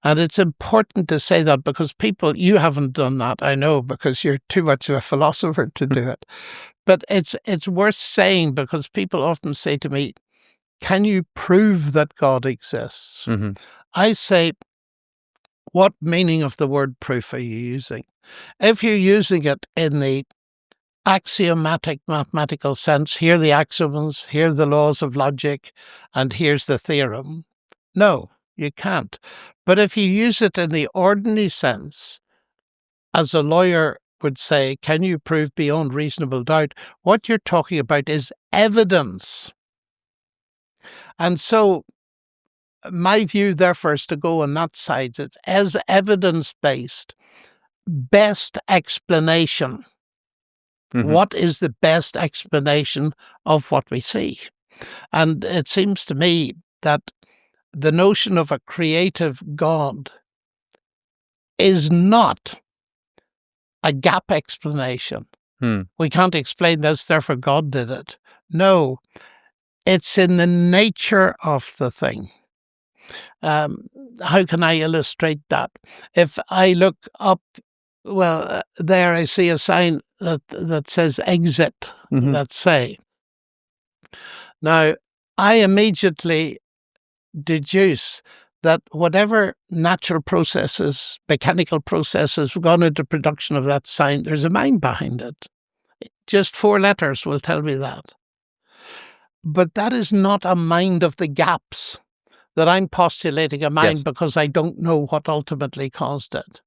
And it's important to say that because you haven't done that, I know, because you're too much of a philosopher to do it. But it's worth saying because people often say to me, can you prove that God exists? Mm-hmm. I say, what meaning of the word proof are you using? If you're using it in the axiomatic mathematical sense, here are the axioms, here are the laws of logic, and here's the theorem. No, you can't. But if you use it in the ordinary sense, as a lawyer would say, can you prove beyond reasonable doubt? What you're talking about is evidence. And so my view, therefore, is to go on that side. It's as evidence-based, best explanation. Mm-hmm. What is the best explanation of what we see? And it seems to me that the notion of a creative God is not a gap explanation. We can't explain this, therefore God did it. No, it's in the nature of the thing. How can I illustrate that? If I look up, there I see a sign that says exit, Mm-hmm. let's say. Now, I immediately deduce that whatever natural processes, mechanical processes have gone into production of that sign, there's a mind behind it. Just 4 letters will tell me that. But that is not a mind of the gaps that I'm postulating a mind because I don't know what ultimately caused it.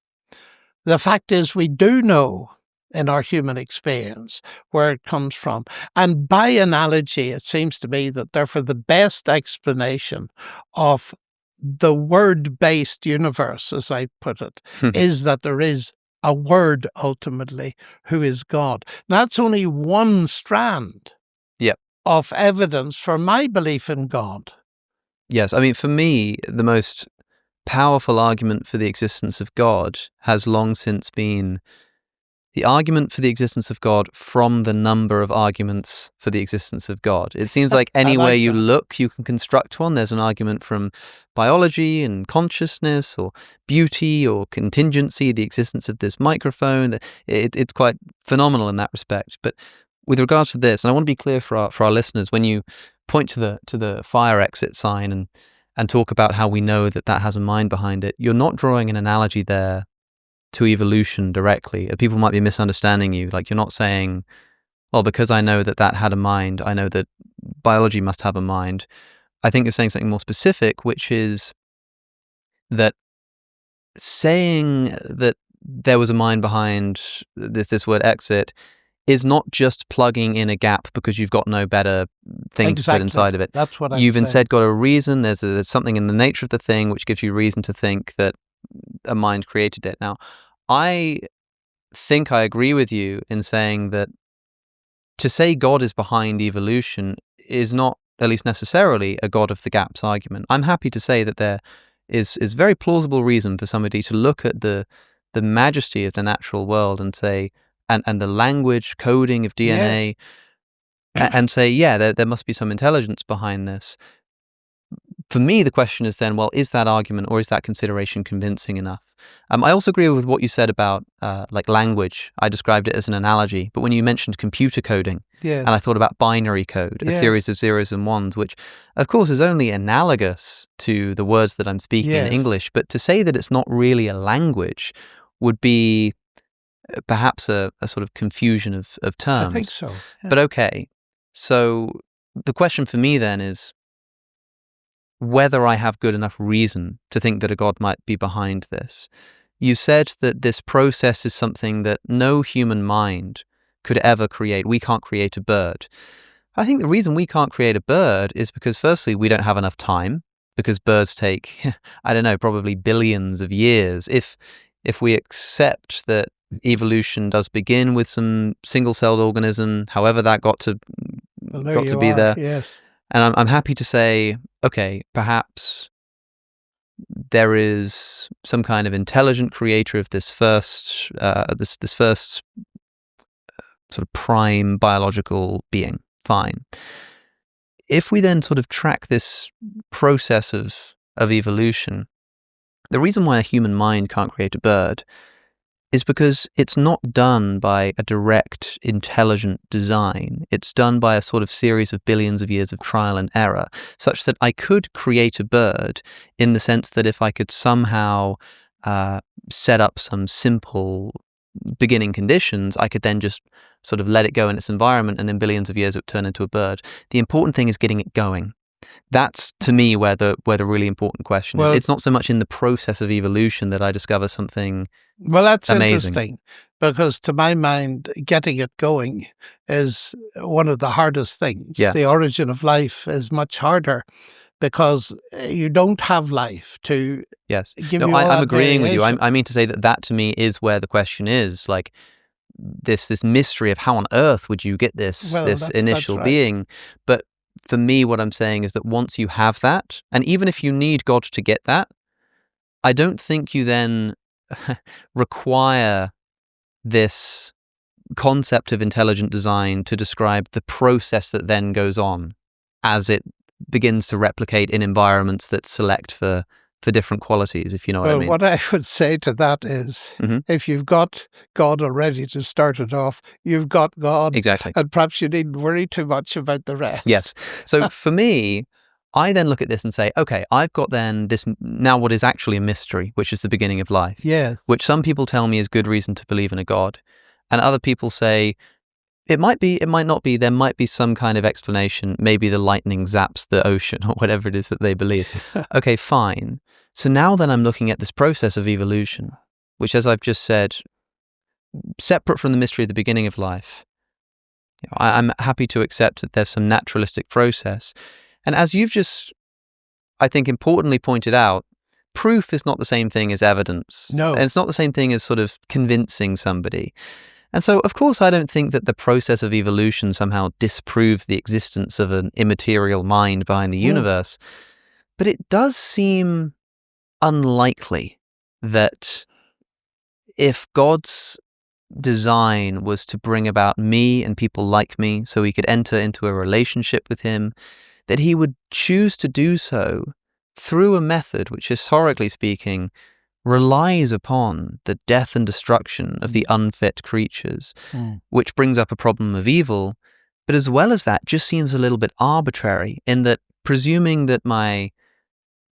The fact is we do know in our human experience where it comes from. And by analogy, it seems to me that therefore the best explanation of the word-based universe, as I put it, is that there is a word ultimately who is God. Now, that's only one strand of evidence for my belief in God. Yes, I mean, for me, the most powerful argument for the existence of God has long since been the argument for the existence of God from the number of arguments for the existence of God. It seems like anywhere you look, you can construct one. There's an argument from biology and consciousness or beauty or contingency, the existence of this microphone. It's quite phenomenal in that respect. But with regards to this, and I want to be clear for our listeners, when you point to the fire exit sign and talk about how we know that has a mind behind it, you're not drawing an analogy there to evolution directly. People might be misunderstanding you. Like, you're not saying, well, because I know that had a mind, I know that biology must have a mind. I think you're saying something more specific, which is that saying that there was a mind behind this word exit is not just plugging in a gap because you've got no better thing to put inside of it. That's what you've instead got a reason. There's something in the nature of the thing which gives you reason to think that a mind created it. Now, I think I agree with you in saying that to say God is behind evolution is not, at least necessarily, a God of the gaps argument. I'm happy to say that there is very plausible reason for somebody to look at the majesty of the natural world and say, and the language coding of DNA, and say, yeah, there must be some intelligence behind this. For me, the question is then, well, is that argument or is that consideration convincing enough? I also agree with what you said about like language. I described it as an analogy, but when you mentioned computer coding, and I thought about binary code, a series of zeros and ones, which of course is only analogous to the words that I'm speaking in English, but to say that it's not really a language would be perhaps a sort of confusion of terms. I think so. Yeah. But okay, so the question for me then is whether I have good enough reason to think that a God might be behind this. You said that this process is something that no human mind could ever create. We can't create a bird. I think the reason we can't create a bird is because, firstly, we don't have enough time, because birds take, I don't know, probably billions of years. If we accept that evolution does begin with some single-celled organism, however that got to be there. Yes. And I'm happy to say, okay, perhaps there is some kind of intelligent creator of this first sort of prime biological being. Fine. If we then sort of track this process of evolution, the reason why a human mind can't create a bird is because it's not done by a direct, intelligent design. It's done by a sort of series of billions of years of trial and error, such that I could create a bird in the sense that if I could somehow set up some simple beginning conditions, I could then just sort of let it go in its environment, and in billions of years it would turn into a bird. The important thing is getting it going. That's, to me, where the really important question is. It's not so much in the process of evolution that I discover something that's amazing. Interesting, because to my mind, getting it going is one of the hardest things. Yeah. The origin of life is much harder because you don't have life to give you all I'm that agreeing with you. variation. I mean to say that to me is where the question is, like this mystery of how on earth would you get this initial that's right. being. But for me, what I'm saying is that once you have that, and even if you need God to get that, I don't think you then require this concept of intelligent design to describe the process that then goes on as it begins to replicate in environments that select for different qualities, if you know what I mean. What I would say to that is, if you've got God already to start it off, you've got God. Exactly. And perhaps you needn't worry too much about the rest. Yes. So for me, I then look at this and say, okay, I've got then this now what is actually a mystery, which is the beginning of life. Yes. Which some people tell me is good reason to believe in a God. And other people say, it might be, it might not be, there might be some kind of explanation. Maybe the lightning zaps the ocean or whatever it is that they believe. Okay, fine. So now then I'm looking at this process of evolution, which, as I've just said, separate from the mystery of the beginning of life. I'm happy to accept that there's some naturalistic process. And as you've just, I think, importantly pointed out, proof is not the same thing as evidence. No. And it's not the same thing as sort of convincing somebody. And so, of course, I don't think that the process of evolution somehow disproves the existence of an immaterial mind behind the universe. But it does seem unlikely that if God's design was to bring about me and people like me so he could enter into a relationship with him, that he would choose to do so through a method which, historically speaking, relies upon the death and destruction of the unfit creatures, which brings up a problem of evil, but as well as that just seems a little bit arbitrary in that, presuming that my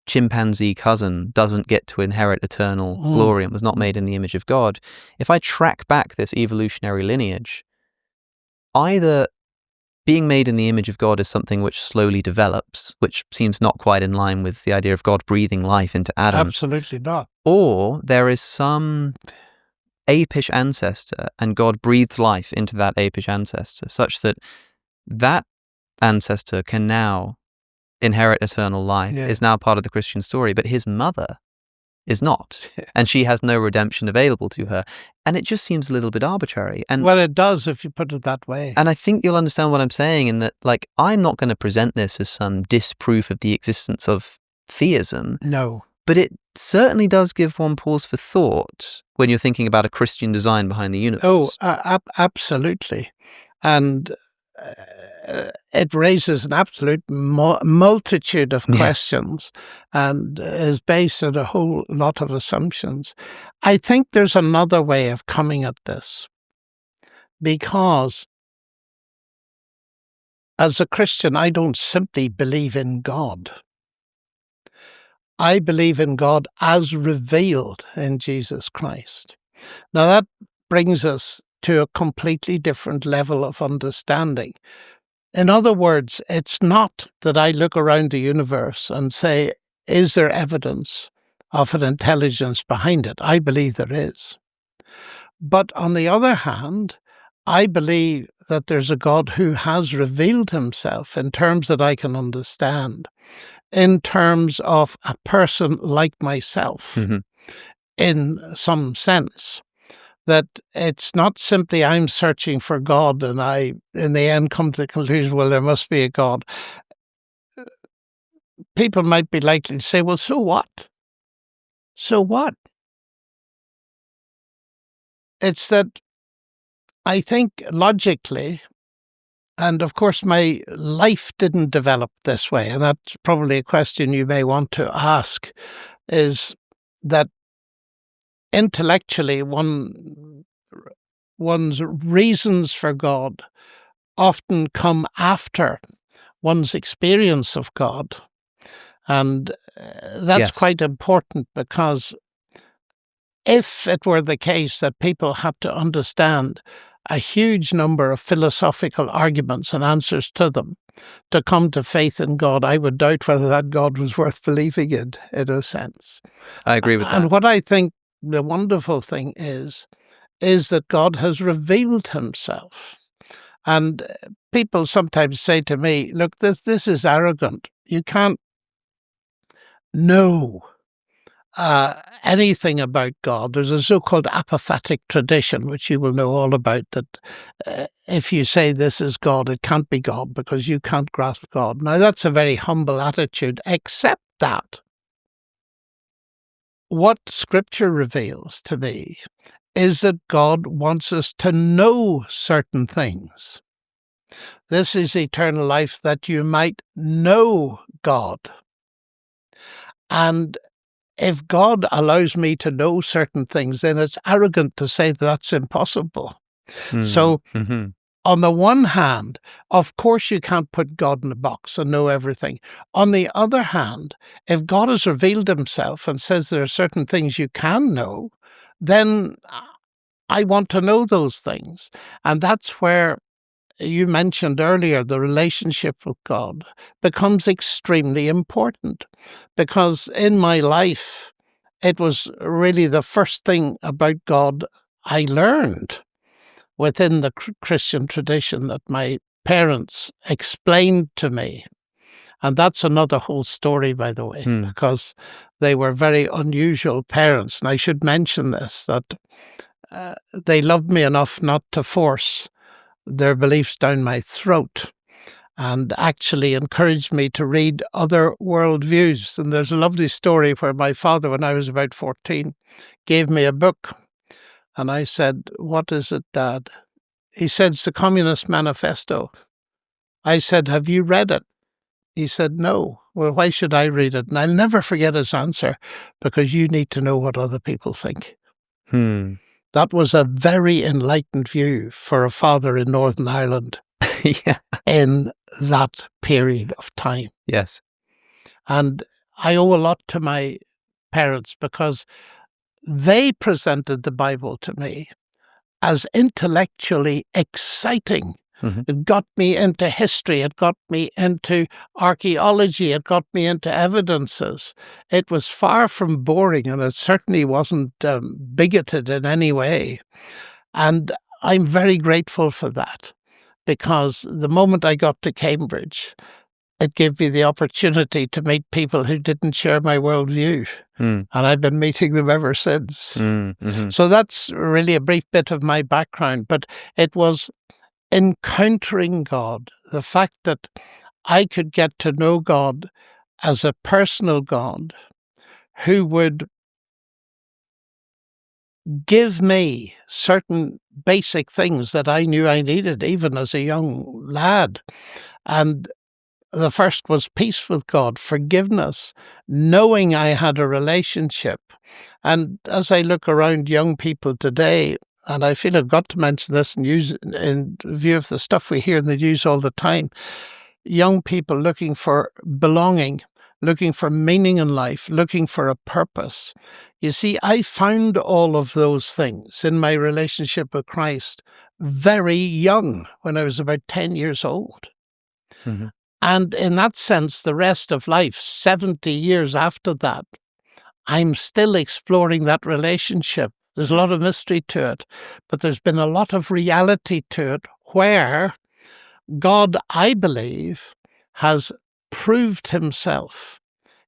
chimpanzee cousin doesn't get to inherit eternal glory and was not made in the image of God, if I track back this evolutionary lineage, either being made in the image of God is something which slowly develops, which seems not quite in line with the idea of God breathing life into Adam. Absolutely not. Or there is some apish ancestor and God breathes life into that apish ancestor such that that ancestor can now inherit eternal life, is now part of the Christian story, but his mother is not, and she has no redemption available to her. And it just seems a little bit arbitrary. And well, it does if you put it that way. And I think you'll understand what I'm saying in that, like, I'm not going to present this as some disproof of the existence of theism. No. But it certainly does give one pause for thought when you're thinking about a Christian design behind the universe. Absolutely. And it raises an absolute multitude of questions and is based on a whole lot of assumptions. I think there's another way of coming at this, because as a Christian, I don't simply believe in God. I believe in God as revealed in Jesus Christ. Now that brings us to a completely different level of understanding. In other words, it's not that I look around the universe and say, is there evidence of an intelligence behind it? I believe there is. But on the other hand, I believe that there's a God who has revealed himself in terms that I can understand, in terms of a person like myself, in some sense. that it's not simply I'm searching for God and I, in the end, come to the conclusion, well, there must be a God. People might be likely to say, well, so what? So what? It's that I think logically, and of course my life didn't develop this way, and that's probably a question you may want to ask, is that intellectually one's reasons for God often come after one's experience of God. And that's Yes. quite important, because if it were the case that people had to understand a huge number of philosophical arguments and answers to them to come to faith in God, I would doubt whether that God was worth believing in a sense. I agree with And that. what I think the wonderful thing is that God has revealed himself. And people sometimes say to me, look, this is arrogant. You can't know anything about God. There's a so-called apophatic tradition, which you will know all about, that if you say this is God, it can't be God because you can't grasp God. Now, that's a very humble attitude, except that what Scripture reveals to me is that God wants us to know certain things. This is eternal life, that you might know God. And if God allows me to know certain things, then it's arrogant to say that's impossible. So, on the one hand, of course you can't put God in a box and know everything. On the other hand, if God has revealed himself and says there are certain things you can know, then I want to know those things. And that's where you mentioned earlier, the relationship with God becomes extremely important, because in my life, it was really the first thing about God I learned within the Christian tradition that my parents explained to me. And that's another whole story, by the way, because they were very unusual parents. And I should mention this, that they loved me enough not to force their beliefs down my throat, and actually encouraged me to read other worldviews. And there's a lovely story where my father, when I was about 14, gave me a book. And I said, "What is it, Dad?" He said, "It's the Communist Manifesto." I said, "Have you read it?" He said, "No." Well, why should I read it? And I'll never forget his answer, because you need to know what other people think. That was a very enlightened view for a father in Northern Ireland Yeah. in that period of time. Yes. And I owe a lot to my parents, because they presented the Bible to me as intellectually exciting. It got me into history, it got me into archaeology, it got me into evidences. It was far from boring, and it certainly wasn't bigoted in any way. And I'm very grateful for that, because the moment I got to Cambridge, it gave me the opportunity to meet people who didn't share my worldview. And I've been meeting them ever since. So that's really a brief bit of my background. But it was encountering God, the fact that I could get to know God as a personal God who would give me certain basic things that I knew I needed, even as a young lad. And the first was peace with God, forgiveness, knowing I had a relationship. And as I look around young people today, and I feel I've got to mention this and use it in view of the stuff we hear in the news all the time, young people looking for belonging, looking for meaning in life, looking for a purpose. You see, I found all of those things in my relationship with Christ very young, when I was about 10 years old. And in that sense, the rest of life, 70 years after that, I'm still exploring that relationship. There's a lot of mystery to it, but there's been a lot of reality to it, where God, I believe, has proved himself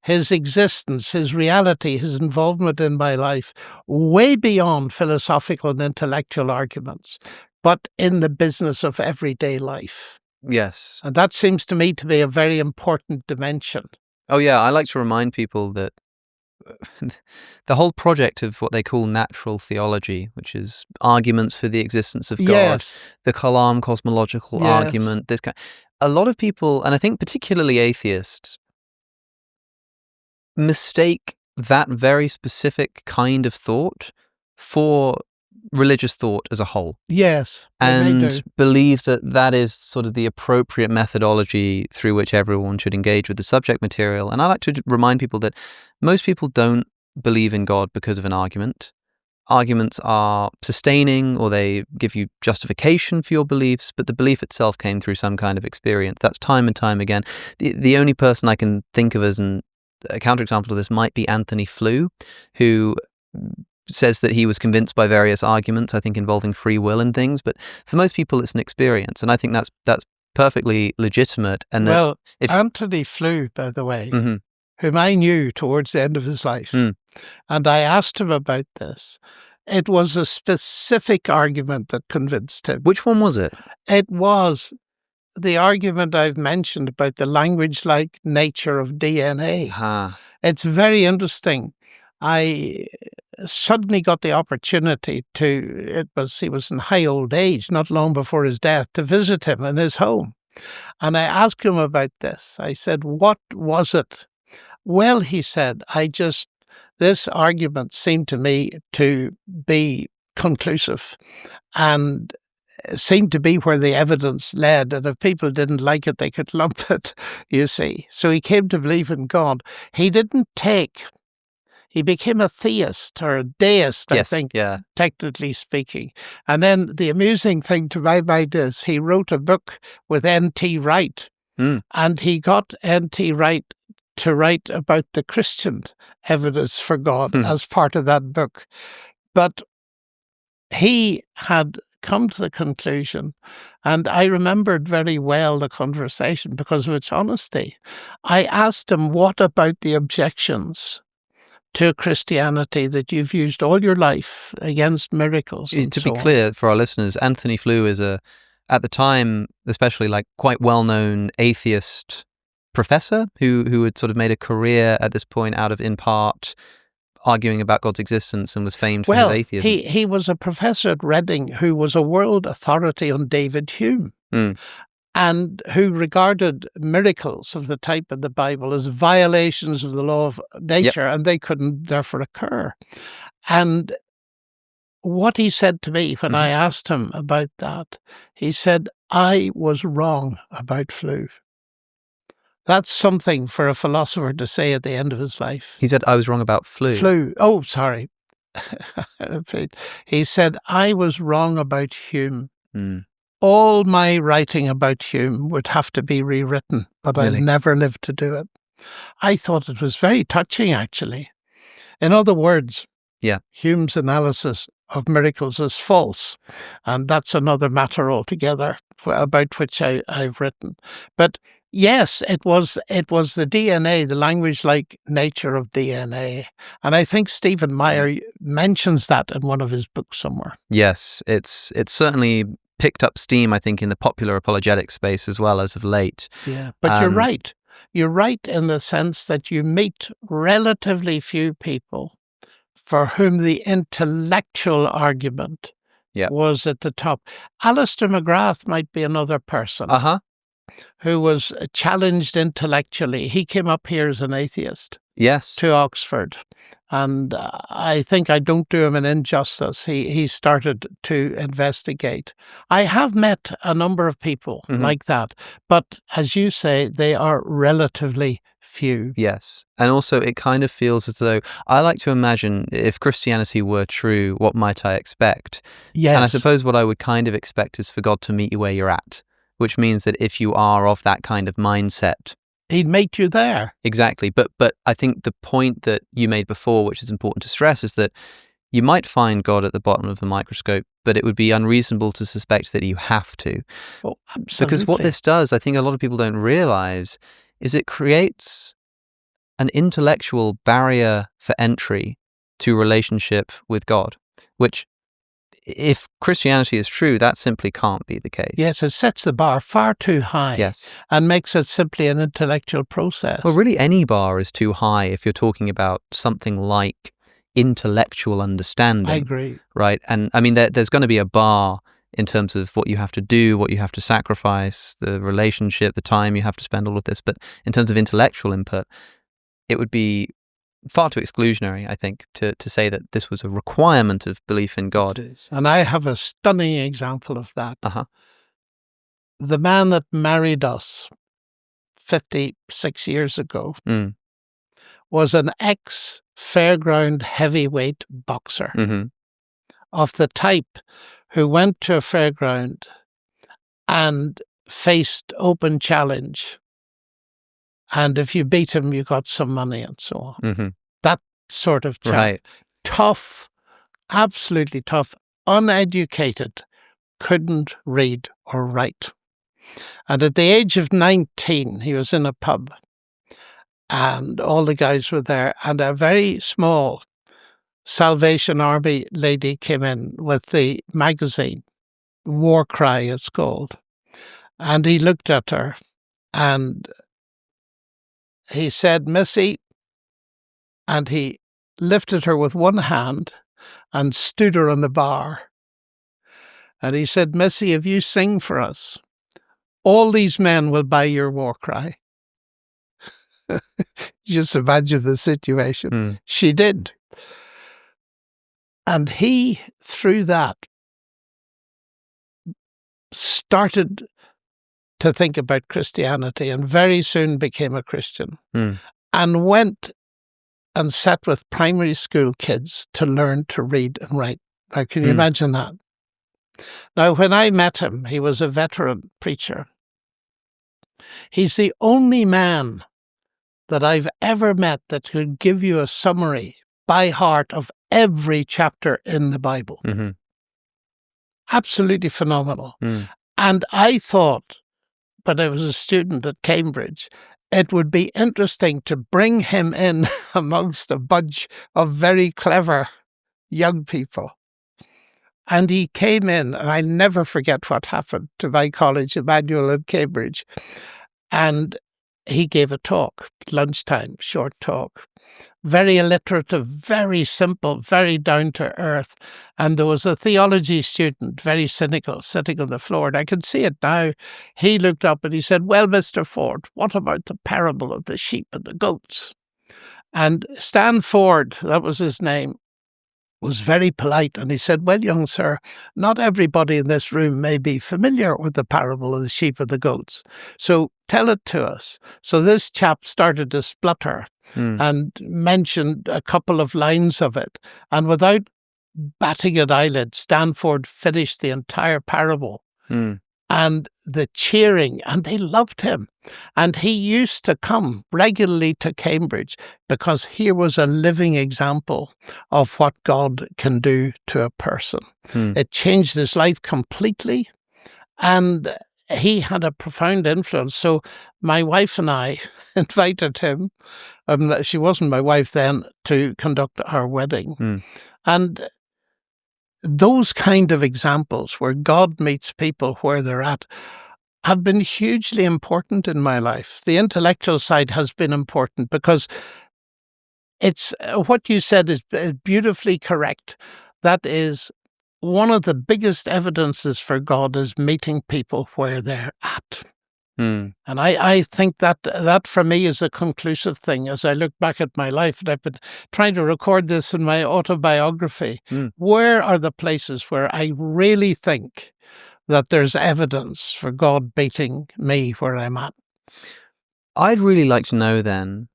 his existence, his reality, his involvement in my life, way beyond philosophical and intellectual arguments, but in the business of everyday life. Yes. And that seems to me to be a very important dimension. Oh, yeah. I like to remind people that the whole project of what they call natural theology, which is arguments for the existence of God, Yes. the Kalam cosmological Yes. argument, this kind. A lot of people, and I think particularly atheists, mistake that very specific kind of thought for religious thought as a whole. Yes, they may And do. believe that that is sort of the appropriate methodology through which everyone should engage with the subject material. And I like to remind people that most people don't believe in God because of an argument. Arguments are sustaining, or they give you justification for your beliefs, but the belief itself came through some kind of experience. That's time and time again. The only person I can think of as a counterexample to this might be Anthony Flew, who says that he was convinced by various arguments, I think involving free will and things, but for most people it's an experience, and I think that's perfectly legitimate. And well, Anthony Flew, by the way, whom I knew towards the end of his life, and I asked him about this. It was a specific argument that convinced him. Which one was it? It was the argument I've mentioned about the language-like nature of DNA. It's very interesting. I suddenly got the opportunity he was in high old age, not long before his death, to visit him in his home. And I asked him about this. I said, what was it? Well, he said, this argument seemed to me to be conclusive and seemed to be where the evidence led. And if people didn't like it, they could lump it, you see. So he came to believe in God. He became a theist or a deist, I think, technically speaking. And then the amusing thing to my mind is he wrote a book with N.T. Wright, and he got N.T. Wright to write about the Christian evidence for God as part of that book. But he had come to the conclusion, and I remembered very well the conversation because of its honesty. I asked him, what about the objections to Christianity that you've used all your life against miracles? To be clear for our listeners, Anthony Flew is at the time, especially quite well-known atheist professor who had sort of made a career at this point out of, in part, arguing about God's existence and was famed for his atheism. He was a professor at Reading who was a world authority on David Hume. And who regarded miracles of the type in the Bible as violations of the law of nature, and they couldn't therefore occur. And what he said to me when I asked him about that, he said, I was wrong about Flew. That's something for a philosopher to say at the end of his life. He said, I was wrong about Flew. Flew. Oh, sorry. He said, I was wrong about Hume. All my writing about Hume would have to be rewritten, but I'll never live to do it. I thought it was very touching, actually. In other words, Hume's analysis of miracles is false, and that's another matter altogether about which I've written. But yes, it was the DNA, the language-like nature of DNA, and I think Stephen Meyer mentions that in one of his books somewhere. Yes, it's certainly picked up steam, I think, in the popular apologetic space as well as of late. Yeah, but you're right. You're right in the sense that you meet relatively few people for whom the intellectual argument was at the top. Alistair McGrath might be another person who was challenged intellectually. He came up here as an atheist to Oxford. And I think I don't do him an injustice. He started to investigate. I have met a number of people like that, but as you say, they are relatively few. Yes. And also it kind of feels as though, I like to imagine if Christianity were true, what might I expect? Yes. And I suppose what I would kind of expect is for God to meet you where you're at, which means that if you are of that kind of mindset, He'd meet you there. Exactly. But I think the point that you made before, which is important to stress, is that you might find God at the bottom of a microscope, but it would be unreasonable to suspect that you have to. Oh, absolutely. Because what this does, I think a lot of people don't realize, is it creates an intellectual barrier for entry to relationship with God, which, if Christianity is true, that simply can't be the case. Yes, it sets the bar far too high. Yes. And makes it simply an intellectual process. Well, really, any bar is too high if you're talking about something like intellectual understanding. I agree. Right? And I mean, there's going to be a bar in terms of what you have to do, what you have to sacrifice, the relationship, the time you have to spend, all of this. But in terms of intellectual input, it would be far too exclusionary, I think, to say that this was a requirement of belief in God. It is. And I have a stunning example of that. Uh-huh. The man that married us 56 years ago was an ex-fairground heavyweight boxer of the type who went to a fairground and faced open challenge. And if you beat him, you got some money and so on. That sort of chap. Right. Tough, absolutely tough, uneducated, couldn't read or write. And at the age of 19, he was in a pub and all the guys were there, and a very small Salvation Army lady came in with the magazine, War Cry it's called. And he looked at her and he said, "Missy," and he lifted her with one hand and stood her on the bar. And he said, "Missy, if you sing for us, all these men will buy your War Cry." Just imagine the situation. She did. And he, through that, started to think about Christianity and very soon became a Christian and went and sat with primary school kids to learn to read and write. Now, can you imagine that? Now, when I met him, he was a veteran preacher. He's the only man that I've ever met that could give you a summary by heart of every chapter in the Bible. Absolutely phenomenal. And I thought, when I was a student at Cambridge, it would be interesting to bring him in amongst a bunch of very clever young people. And he came in, and I'll never forget what happened, to my college, Emmanuel in Cambridge. And he gave a talk, lunchtime, short talk. Very alliterative, very simple, very down to earth. And there was a theology student, very cynical, sitting on the floor. And I can see it now. He looked up and he said, "Well, Mr. Ford, what about the parable of the sheep and the goats?" And Stan Ford, that was his name, was very polite, and he said, "Well, young sir, not everybody in this room may be familiar with the parable of the sheep and the goats. So tell it to us." So this chap started to splutter and mentioned a couple of lines of it. And without batting an eyelid, Stanford finished the entire parable. And the cheering, and they loved him. And he used to come regularly to Cambridge because here was a living example of what God can do to a person. It changed his life completely, and he had a profound influence. So my wife and I invited him, she wasn't my wife then, to conduct our wedding. And those kind of examples where God meets people where they're at have been hugely important in my life. The intellectual side has been important because it's what you said is beautifully correct. That is one of the biggest evidences for God is meeting people where they're at. And I think that for me is a conclusive thing as I look back at my life. And I've been trying to record this in my autobiography. Where are the places where I really think that there's evidence for God meeting me where I'm at? I'd really like to know then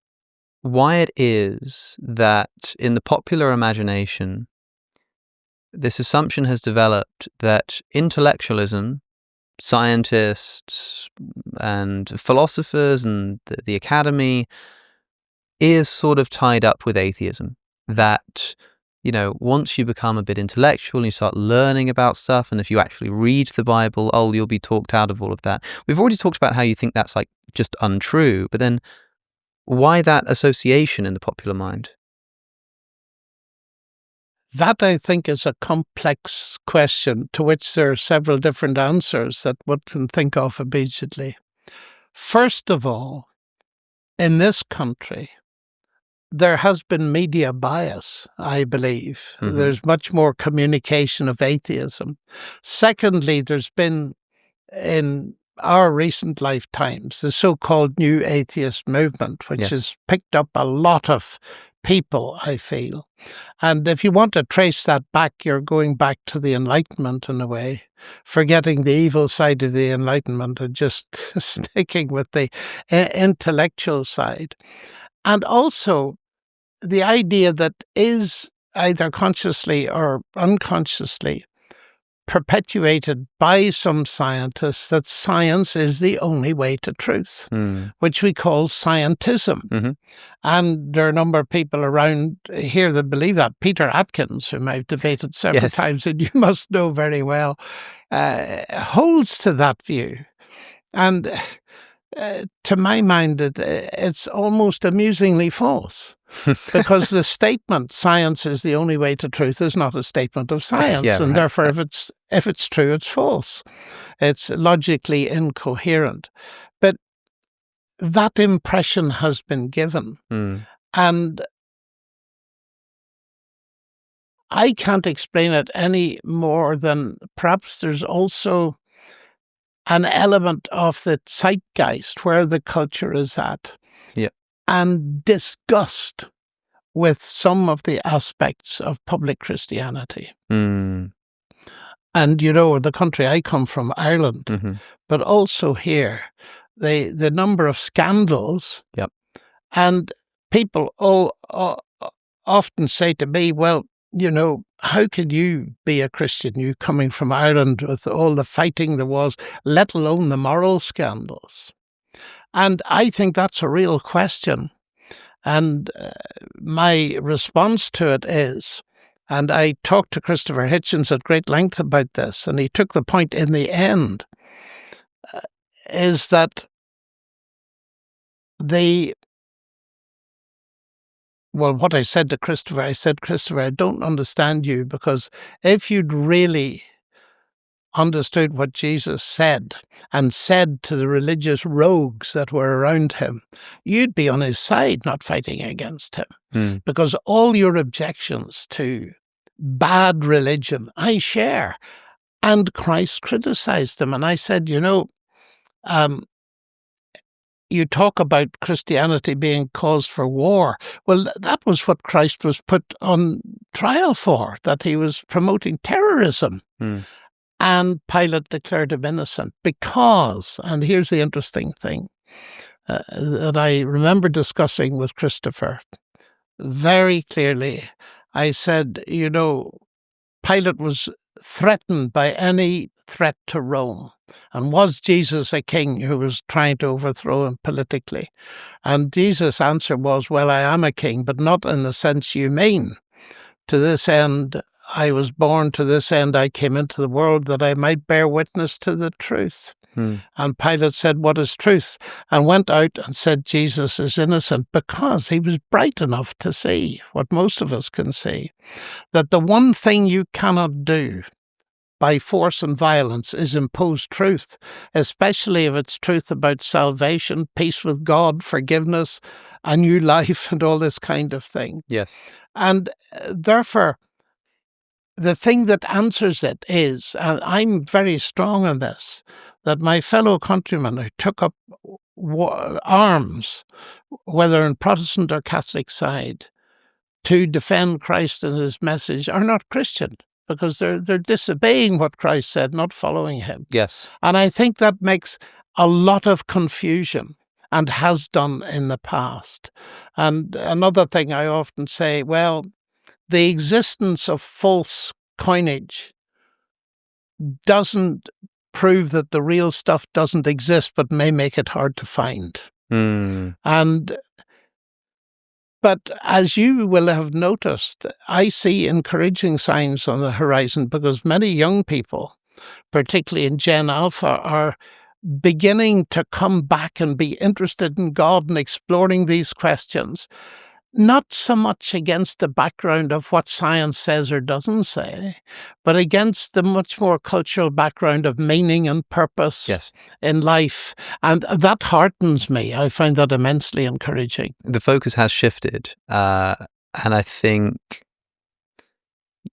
why it is that in the popular imagination, this assumption has developed that intellectualism, scientists and philosophers and the academy is sort of tied up with atheism. That, once you become a bit intellectual and you start learning about stuff, and if you actually read the Bible, you'll be talked out of all of that. We've already talked about how you think that's like just untrue, but then Why that association in the popular mind? That, I think, is a complex question to which there are several different answers that one can think of immediately. First of all, in this country, there has been media bias, I believe. Mhm. There's much more communication of atheism. Secondly, there's been, in our recent lifetimes, the so-called new atheist movement, which Yes. has picked up a lot of people, I feel. And if you want to trace that back, you're going back to the Enlightenment in a way, forgetting the evil side of the Enlightenment and just sticking with the intellectual side. And also the idea that is either consciously or unconsciously perpetuated by some scientists that science is the only way to truth, which we call scientism. Mm-hmm. And there are a number of people around here that believe that. Peter Atkins, whom I've debated several Yes. times, and you must know very well, holds to that view. And to my mind, it's almost amusingly false. Because the statement "science is the only way to truth" is not a statement of science, Yeah, and right, therefore, right. if it's true, it's false. It's logically incoherent. But that impression has been given, and I can't explain it any more than perhaps there's also an element of the zeitgeist where the culture is at, Yeah. and disgust with some of the aspects of public Christianity. And, the country I come from, Ireland, Mm-hmm. but also here, the number of scandals. Yep. And people often say to me, well, how can you be a Christian, you coming from Ireland with all the fighting there was, let alone the moral scandals? And I think that's a real question. And my response to it is, and I talked to Christopher Hitchens at great length about this, and he took the point in the end, is that what I said to Christopher, Christopher, I don't understand you, because if you'd really understood what Jesus said and said to the religious rogues that were around him, you'd be on his side, not fighting against him. Because all your objections to bad religion, I share. And Christ criticized them. And I said, you talk about Christianity being cause for war. Well, that was what Christ was put on trial for, that he was promoting terrorism. And Pilate declared him innocent because, and here's the interesting thing, that I remember discussing with Christopher very clearly. I said, Pilate was threatened by any threat to Rome. And was Jesus a king who was trying to overthrow him politically? And Jesus' answer was, well, I am a king, but not in the sense you mean. To this end I was born, to this end I came into the world, that I might bear witness to the truth. And Pilate said, what is truth? And went out and said Jesus is innocent, because he was bright enough to see what most of us can see, that the one thing you cannot do by force and violence is impose truth, especially if it's truth about salvation, peace with God, forgiveness, a new life, and all this kind of thing. Yes. And therefore, the thing that answers it is, and I'm very strong on this, that my fellow countrymen who took up arms, whether on Protestant or Catholic side, to defend Christ and his message are not Christian, because they're disobeying what Christ said, not following him. Yes. And I think that makes a lot of confusion, and has done in the past. And another thing I often say, well, the existence of false coinage doesn't prove that the real stuff doesn't exist, but may make it hard to find. But as you will have noticed, I see encouraging signs on the horizon, because many young people, particularly in Gen Alpha, are beginning to come back and be interested in God and exploring these questions, not so much against the background of what science says or doesn't say, but against the much more cultural background of meaning and purpose Yes. in life. And that heartens me. I find that immensely encouraging. The focus has shifted. And I think,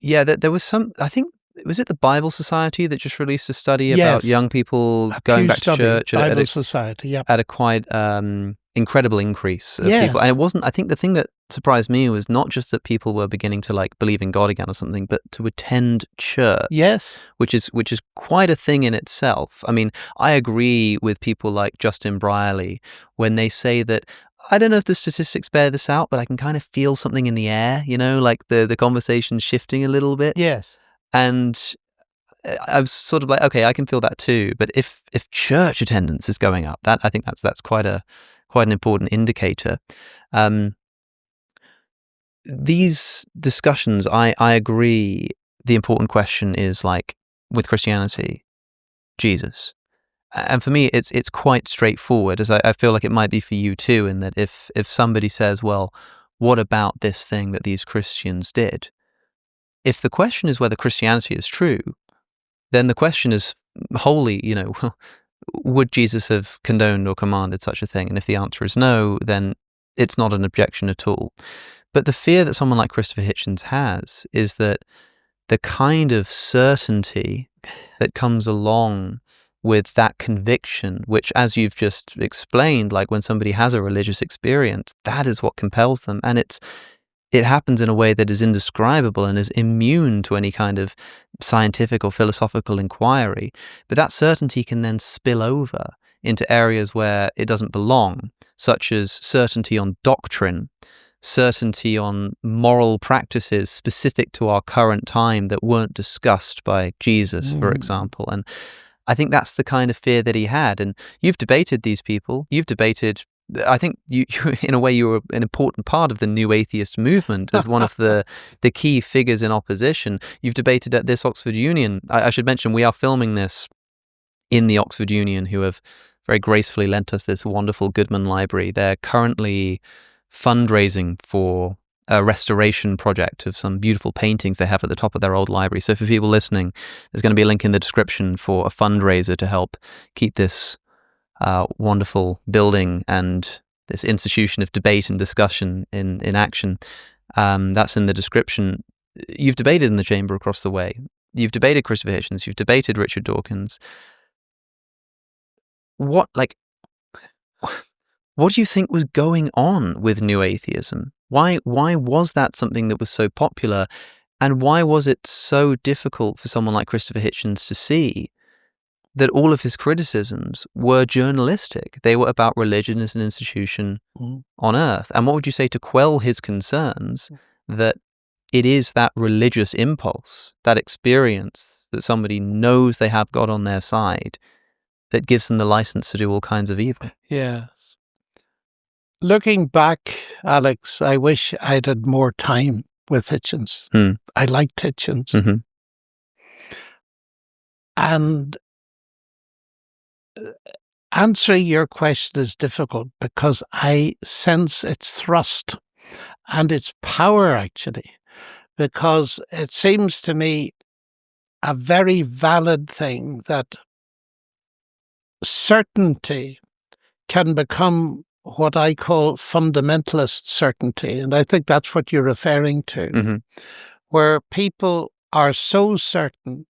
that there was I think, was it the Bible Society that just released a study about young people going back to church Bible Society, at a quite incredible increase of people? And it wasn't, I think the thing that surprised me was not just that people were beginning to like believe in God again or something, but to attend church. Yes. Which is quite a thing in itself. I mean, I agree with people like Justin Brierley when they say that, I don't know if the statistics bear this out, but I can kind of feel something in the air, like the conversation shifting a little bit. Yes. And I was sort of like, okay, I can feel that too. But if church attendance is going up, I think that's quite an important indicator. These discussions, I agree. The important question is, like with Christianity, Jesus. And for me, it's quite straightforward, as I feel like it might be for you too, in that if somebody says, well, what about this thing that these Christians did? If the question is whether Christianity is true, then the question is wholly, would Jesus have condoned or commanded such a thing? And if the answer is no, then it's not an objection at all. But the fear that someone like Christopher Hitchens has is that the kind of certainty that comes along with that conviction, which, as you've just explained, like when somebody has a religious experience, that is what compels them. And it happens in a way that is indescribable and is immune to any kind of scientific or philosophical inquiry. But that certainty can then spill over into areas where it doesn't belong, such as certainty on doctrine, certainty on moral practices specific to our current time that weren't discussed by Jesus, for example. And I think that's the kind of fear that he had. And you've debated these people. You've debated, I think you in a way, you were an important part of the new atheist movement as one of the key figures in opposition. You've debated at this Oxford Union. I should mention we are filming this in the Oxford Union, who have very gracefully lent us this wonderful Goodman library. They're currently fundraising for a restoration project of some beautiful paintings they have at the top of their old library. So for people listening, there's going to be a link in the description for a fundraiser to help keep this wonderful building and this institution of debate and discussion in action. That's in the description. You've debated in the chamber across the way. You've debated Christopher Hitchens. You've debated Richard Dawkins. What do you think was going on with New Atheism? Why was that something that was so popular? And why was it so difficult for someone like Christopher Hitchens to see that all of his criticisms were journalistic? They were about religion as an institution on earth. And what would you say to quell his concerns that it is that religious impulse, that experience that somebody knows they have God on their side, that gives them the license to do all kinds of evil? Yes. Looking back, Alex, I wish I'd had more time with Hitchens. I liked Hitchens. Mm-hmm. And answering your question is difficult because I sense its thrust and its power, actually, because it seems to me a very valid thing that certainty can become what I call fundamentalist certainty. And I think that's what you're referring to, where people are so certain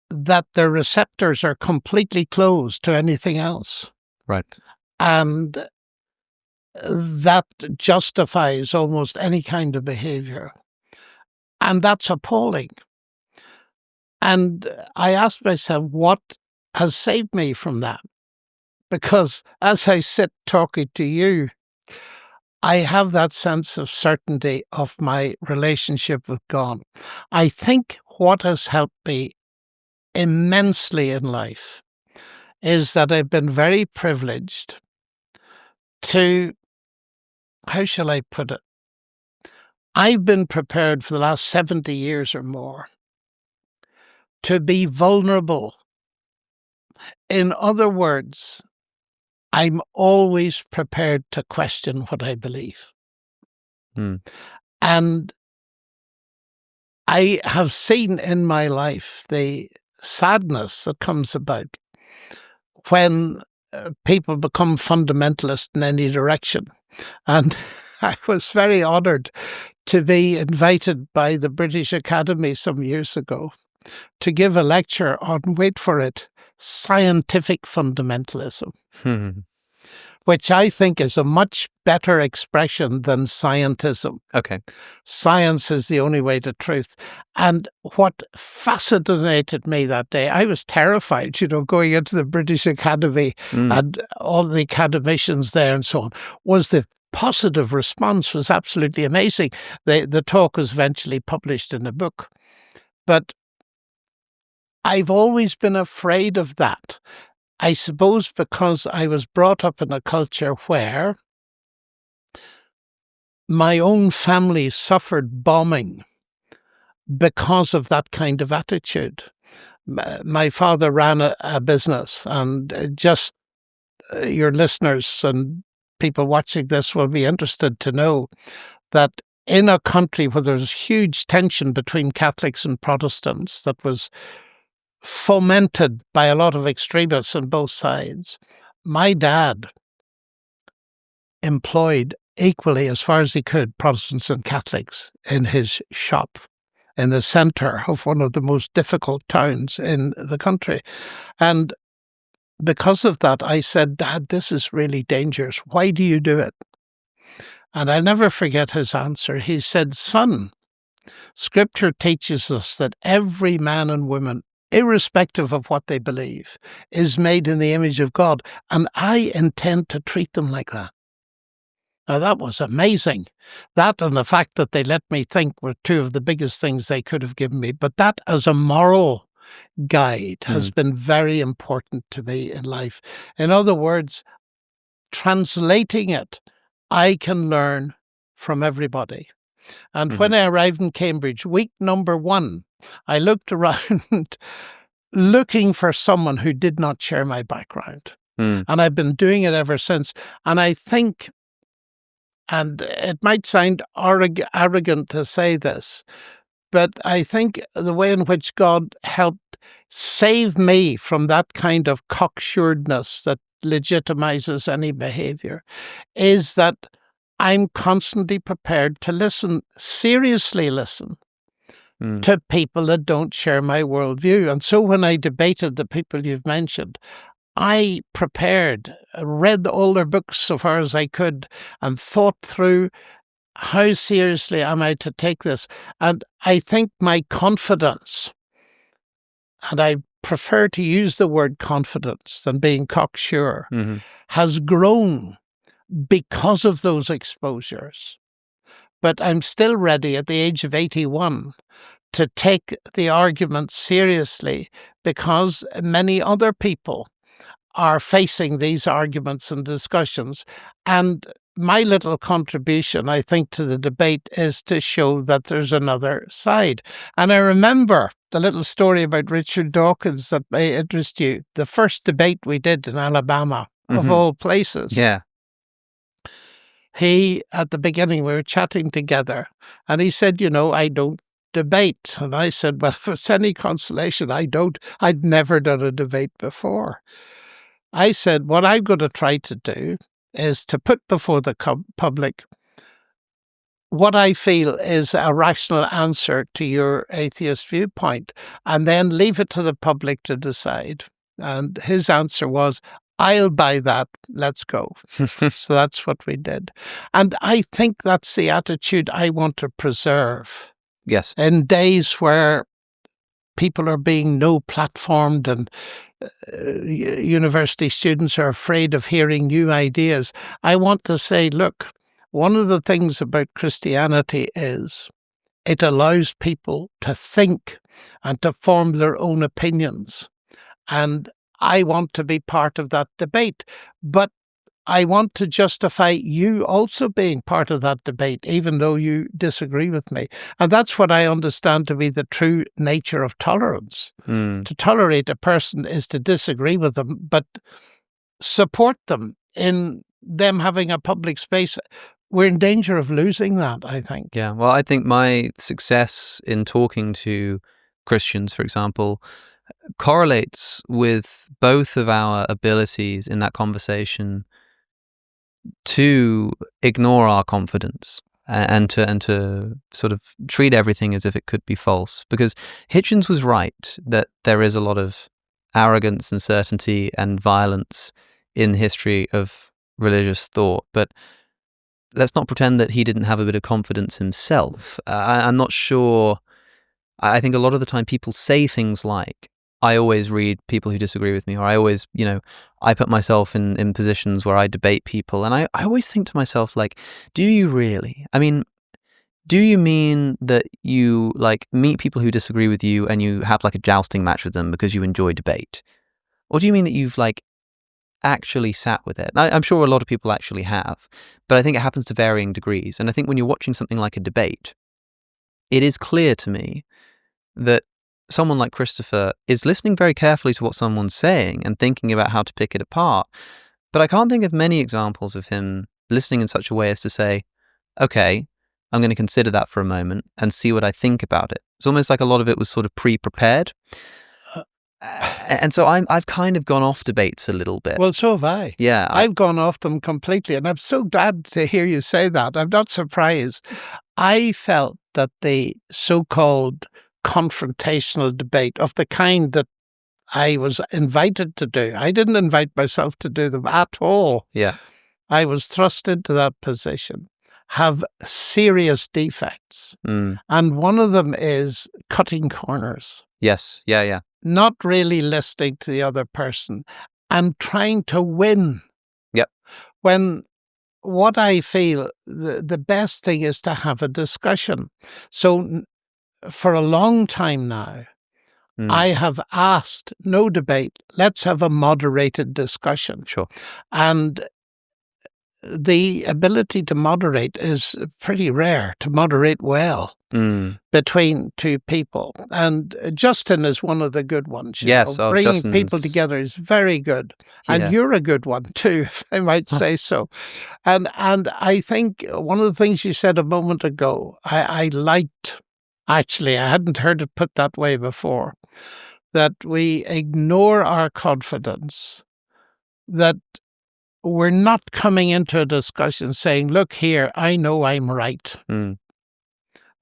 that their receptors are completely closed to anything else. Right. And that justifies almost any kind of behavior. And that's appalling. And I asked myself, what has saved me from that? Because as I sit talking to you, I have that sense of certainty of my relationship with God. I think what has helped me immensely in life is that I've been very privileged to, how shall I put it? I've been prepared for the last 70 years or more to be vulnerable In other words, I'm always prepared to question what I believe. And I have seen in my life the sadness that comes about when people become fundamentalist in any direction. And I was very honoured to be invited by the British Academy some years ago to give a lecture on, wait for it, scientific fundamentalism, which I think is a much better expression than scientism. Okay. Science is the only way to truth. And what fascinated me that day, I was terrified, going into the British Academy and all the academicians there and so on, was the positive response was absolutely amazing. The talk was eventually published in a book. But I've always been afraid of that. I suppose because I was brought up in a culture where my own family suffered bombing because of that kind of attitude. My father ran a business, and just your listeners and people watching this will be interested to know that in a country where there's huge tension between Catholics and Protestants that was fomented by a lot of extremists on both sides, my dad employed equally, as far as he could, Protestants and Catholics in his shop in the centre of one of the most difficult towns in the country. And because of that, I said, Dad, this is really dangerous. Why do you do it? And I'll never forget his answer. He said, Son, Scripture teaches us that every man and woman, irrespective of what they believe, is made in the image of God, and I intend to treat them like that. Now, that was amazing. That and the fact that they let me think were two of the biggest things they could have given me. But that as a moral guide has been very important to me in life. In other words, translating it, I can learn from everybody. And when I arrived in Cambridge, week number 1, I looked around looking for someone who did not share my background. And I've been doing it ever since. And I think, and it might sound arrogant to say this, but I think the way in which God helped save me from that kind of cocksuredness that legitimizes any behavior is that I'm constantly prepared to listen, seriously listen, to people that don't share my worldview. And so when I debated the people you've mentioned, I prepared, read all their books so far as I could, and thought through how seriously am I to take this. And I think my confidence, and I prefer to use the word confidence than being cocksure, has grown because of those exposures. But I'm still ready at the age of 81 to take the argument seriously because many other people are facing these arguments and discussions. And my little contribution, I think, to the debate is to show that there's another side. And I remember the little story about Richard Dawkins that may interest you. The first debate we did in Alabama, of all places. Yeah. He, at the beginning, we were chatting together, and he said, I don't debate. And I said, well, if it's any consolation, I'd never done a debate before. I said, what I'm going to try to do is to put before the public what I feel is a rational answer to your atheist viewpoint, and then leave it to the public to decide. And his answer was, I'll buy that, let's go. So that's what we did. And I think that's the attitude I want to preserve. Yes. In days where people are being no-platformed and university students are afraid of hearing new ideas, I want to say, look, one of the things about Christianity is it allows people to think and to form their own opinions. And I want to be part of that debate. But I want to justify you also being part of that debate, even though you disagree with me. And that's what I understand to be the true nature of tolerance. To tolerate a person is to disagree with them, but support them in them having a public space. We're in danger of losing that, I think. Yeah, well, I think my success in talking to Christians, for example, correlates with both of our abilities in that conversation to ignore our confidence and to sort of treat everything as if it could be false. Because Hitchens was right that there is a lot of arrogance and certainty and violence in the history of religious thought, but let's not pretend that he didn't have a bit of confidence himself. I'm not sure. I think a lot of the time people say things like, I always read people who disagree with me, or I always, I put myself in positions where I debate people. And I always think to myself, like, do you really? I mean, do you mean that you meet people who disagree with you and you have a jousting match with them because you enjoy debate? Or do you mean that you've actually sat with it? I'm sure a lot of people actually have, but I think it happens to varying degrees. And I think when you're watching something like a debate, it is clear to me that someone like Christopher is listening very carefully to what someone's saying and thinking about how to pick it apart. But I can't think of many examples of him listening in such a way as to say, okay, I'm going to consider that for a moment and see what I think about it. It's almost like a lot of it was sort of pre-prepared. And so I've kind of gone off debates a little bit. Well, so have I. Yeah. I've gone off them completely, and I'm so glad to hear you say that. I'm not surprised. I felt that the so-called confrontational debate of the kind that I was invited to do, I didn't invite myself to do them at all. Yeah. I was thrust into that position, have serious defects. And one of them is cutting corners. Yes. Yeah. Not really listening to the other person and trying to win. Yep. When what I feel the best thing is to have a discussion. So for a long time now, I have asked, no debate, let's have a moderated discussion. Sure. And the ability to moderate is pretty rare, to moderate well between two people. And Justin is one of the good ones. Yes. Bringing Justin's... people together is very good. Yeah. And you're a good one too, if I might say so. And I think one of the things you said a moment ago, I liked, actually, I hadn't heard it put that way before, that we ignore our confidence, that we're not coming into a discussion saying, look here, I know I'm right.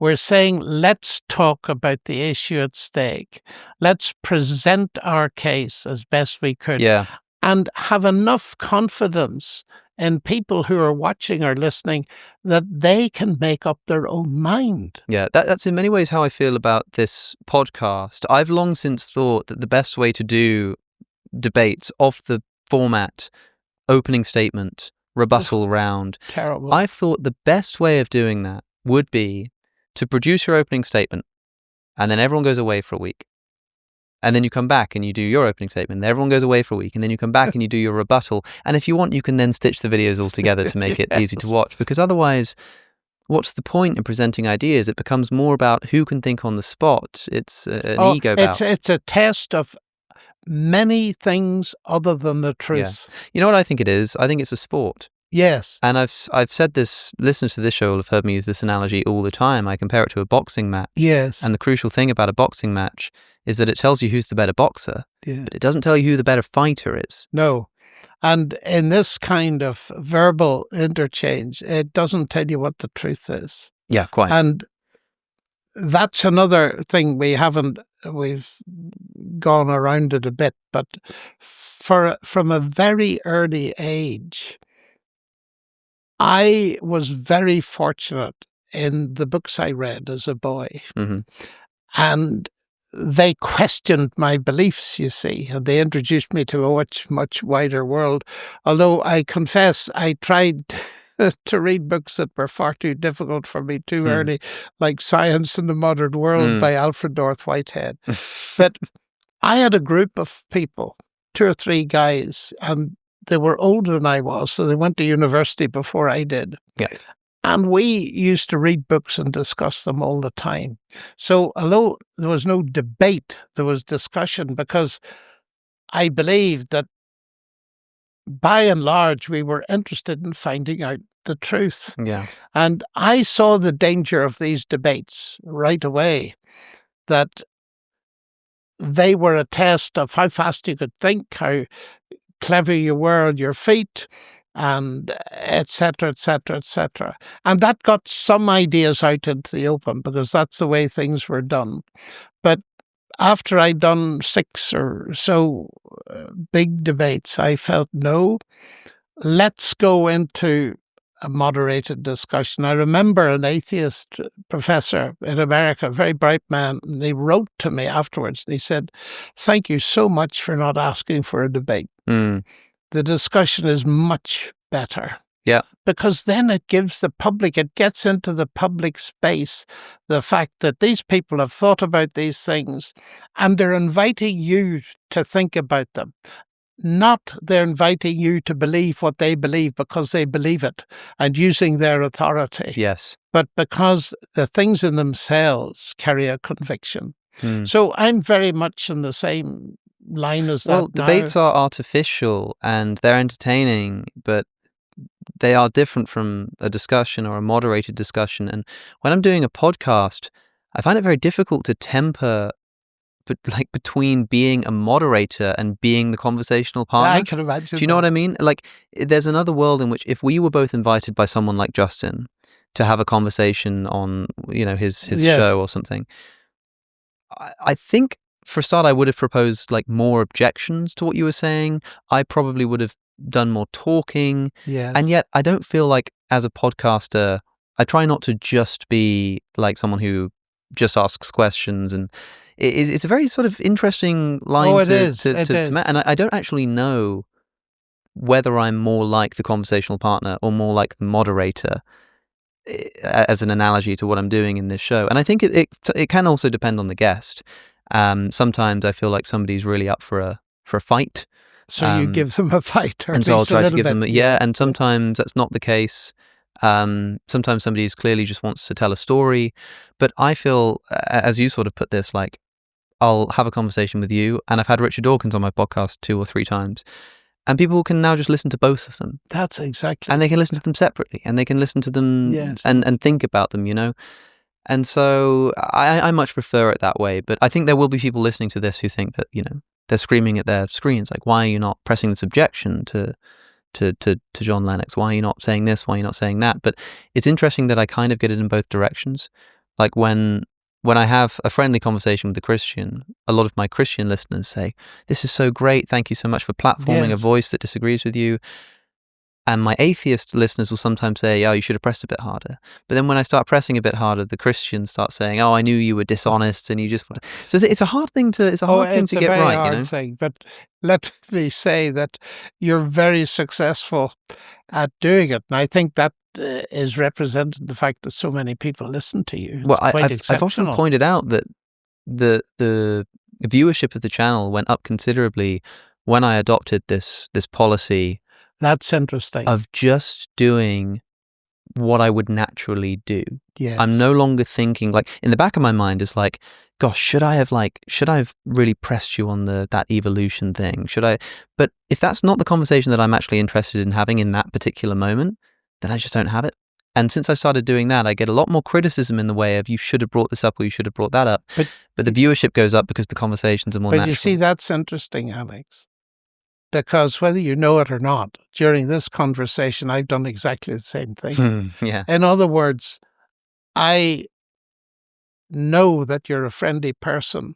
We're saying, let's talk about the issue at stake. Let's present our case as best we could. Yeah. And have enough confidence in people who are watching or listening that they can make up their own mind. Yeah, that's in many ways how I feel about this podcast. I've long since thought that the best way to do debates of the format opening statement, rebuttal round. Terrible. I thought the best way of doing that would be to produce your opening statement and then everyone goes away for a week. And then you come back and you do your opening statement and everyone goes away for a week. And then you come back and you do your rebuttal. And if you want, you can then stitch the videos all together to make it easy to watch. Because otherwise, what's the point in presenting ideas? It becomes more about who can think on the spot. It's an ego bout. It's a test of many things other than the truth. Yeah. You know what I think it is? I think it's a sport. Yes. And I've said this, listeners to this show will have heard me use this analogy all the time. I compare it to a boxing match. Yes. And the crucial thing about a boxing match is that it tells you who's the better boxer, but it doesn't tell you who the better fighter is. No. And in this kind of verbal interchange, it doesn't tell you what the truth is. Yeah, quite. And that's another thing we've gone around it a bit, but from a very early age, I was very fortunate in the books I read as a boy. And they questioned my beliefs, you see, and they introduced me to a much, much wider world. Although I confess I tried to read books that were far too difficult for me too early, like Science in the Modern World by Alfred North Whitehead. But I had a group of people, 2 or 3 guys, and they were older than I was, so they went to university before I did. Yeah. And we used to read books and discuss them all the time. So although there was no debate, there was discussion, because I believed that by and large we were interested in finding out the truth. Yeah. And I saw the danger of these debates right away, that they were a test of how fast you could think, how clever you were on your feet, and et cetera, et cetera, et cetera. And that got some ideas out into the open, because that's the way things were done. But after I'd done 6 or so big debates, I felt, no, let's go into a moderated discussion. I remember an atheist professor in America, a very bright man, and he wrote to me afterwards, and he said, "Thank you so much for not asking for a debate. Mm. The discussion is much better." Yeah. Because then it gives the public, it gets into the public space, the fact that these people have thought about these things, and they're inviting you to think about them. Not they're inviting you to believe what they believe because they believe it and using their authority, Yes. but because the things in themselves carry a conviction. Mm. So I'm very much in the same line as that. Well, debates are artificial and they're entertaining, but they are different from a discussion or a moderated discussion. And when I'm doing a podcast, I find it very difficult to temper between being a moderator and being the conversational partner. I can imagine. Do you know what I mean? Like, there's another world in which if we were both invited by someone like Justin to have a conversation on, his show or something, I think for a start I would have proposed like more objections to what you were saying. I probably would have done more talking. Yes. And yet I don't feel like, as a podcaster, I try not to just be like someone who just asks questions, and it's a very sort of interesting line to match. And I don't actually know whether I'm more like the conversational partner or more like the moderator, as an analogy to what I'm doing in this show. And I think it can also depend on the guest. Sometimes I feel like somebody's really up for a fight. So you give them a fight, or and so I'll try to give them and Yeah. sometimes that's not the case. Sometimes somebody clearly just wants to tell a story, but I feel, as you sort of put this, like, I'll have a conversation with you, and I've had Richard Dawkins on my podcast 2 or 3 times, and people can now just listen to both of them. That's exactly. And they can listen to them separately, and they can listen to them Yes. and think about them, And so I much prefer it that way, but I think there will be people listening to this who think that, they're screaming at their screens, like, why are you not pressing this objection to John Lennox? Why are you not saying this? Why are you not saying that? But it's interesting that I kind of get it in both directions. Like when I have a friendly conversation with a Christian, a lot of my Christian listeners say, "This is so great. Thank you so much for platforming a voice that disagrees with you." And my atheist listeners will sometimes say, "Oh, you should have pressed a bit harder." But then when I start pressing a bit harder, the Christians start saying, "Oh, I knew you were dishonest and you just..." So it's a hard thing to get right, It's a very hard thing, but let me say that you're very successful at doing it, and I think that is represented in the fact that so many people listen to you. It's Well, quite I've often pointed out that the viewership of the channel went up considerably when I adopted this policy. That's interesting. Of just doing what I would naturally do. Yes. I'm no longer thinking, like, in the back of my mind is like, gosh, should I have really pressed you on that evolution thing? Should I? But if that's not the conversation that I'm actually interested in having in that particular moment, then I just don't have it. And since I started doing that, I get a lot more criticism in the way of, you should have brought this up or you should have brought that up. But the viewership goes up because the conversations are more natural. But you see, that's interesting, Alex. Because whether you know it or not, during this conversation, I've done exactly the same thing. Yeah. In other words, I know that you're a friendly person,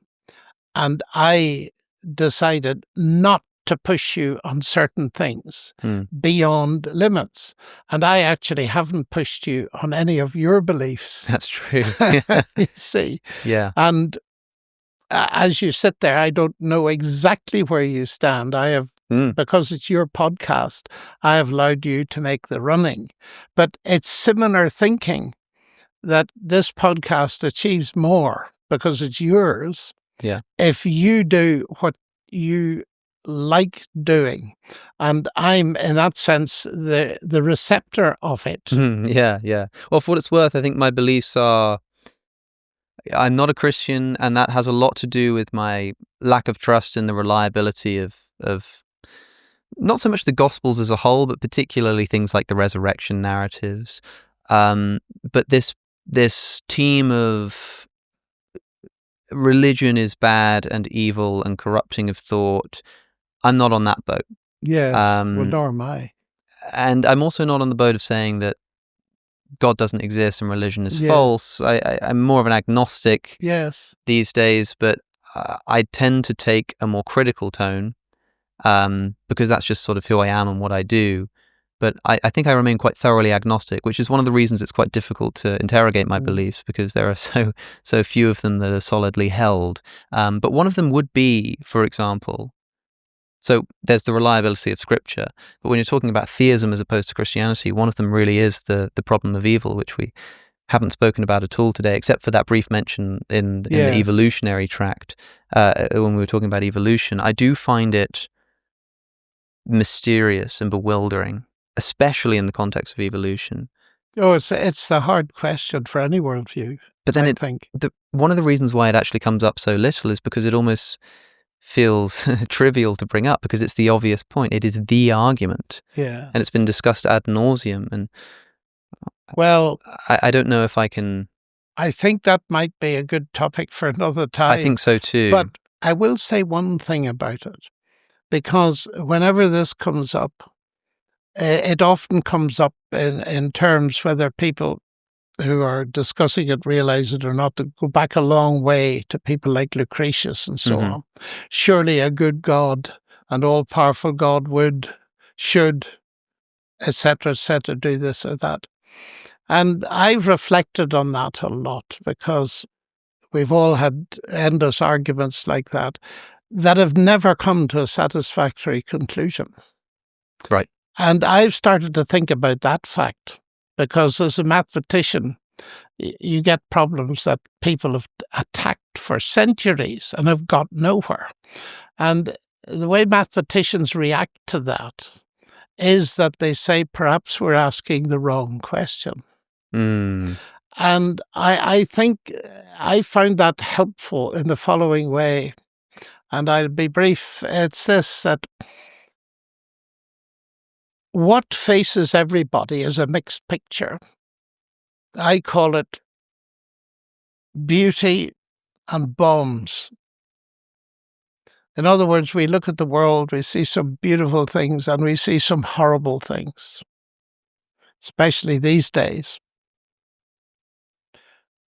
and I decided not to push you on certain things beyond limits. And I actually haven't pushed you on any of your beliefs. That's true. You see? Yeah. And as you sit there, I don't know exactly where you stand. I have, because it's your podcast, I have allowed you to make the running. But it's similar thinking that this podcast achieves more because it's yours. Yeah. If you do what you like doing. And I'm, in that sense, the receptor of it. Yeah. Well, for what it's worth, I think my beliefs are, I'm not a Christian, and that has a lot to do with my lack of trust in the reliability of not so much the Gospels as a whole, but particularly things like the resurrection narratives. But this team of religion is bad and evil and corrupting of thought, I'm not on that boat. Yes, well, nor am I. And I'm also not on the boat of saying that God doesn't exist and religion is false. I'm more of an agnostic these days, but I tend to take a more critical tone because that's just sort of who I am and what I do. But I think I remain quite thoroughly agnostic, which is one of the reasons it's quite difficult to interrogate my beliefs, because there are so few of them that are solidly held. But one of them would be, for example, so there's the reliability of Scripture, but when you're talking about theism as opposed to Christianity, one of them really is the problem of evil, which we haven't spoken about at all today, except for that brief mention in the evolutionary tract when we were talking about evolution. I do find it mysterious and bewildering, especially in the context of evolution. Oh, it's the hard question for any worldview. But then I think one of the reasons why it actually comes up so little is because it almost feels trivial to bring up, because it's the obvious point. It is the argument. Yeah. And it's been discussed ad nauseum. And well, I don't know if I can... I think that might be a good topic for another time. I think so too. But I will say one thing about it, because whenever this comes up, it often comes up in terms, whether people who are discussing it realize it or not, to go back a long way to people like Lucretius and so on. Surely a good God, an all-powerful God should, etc., do this or that. And I've reflected on that a lot, because we've all had endless arguments like that have never come to a satisfactory conclusion. Right. And I've started to think about that fact, because as a mathematician, you get problems that people have attacked for centuries and have got nowhere. And the way mathematicians react to that is that they say, perhaps we're asking the wrong question. And I think I found that helpful in the following way, and I'll be brief. It's this, that what faces everybody is a mixed picture. I call it beauty and bombs. In other words, we look at the world, we see some beautiful things and we see some horrible things, especially these days.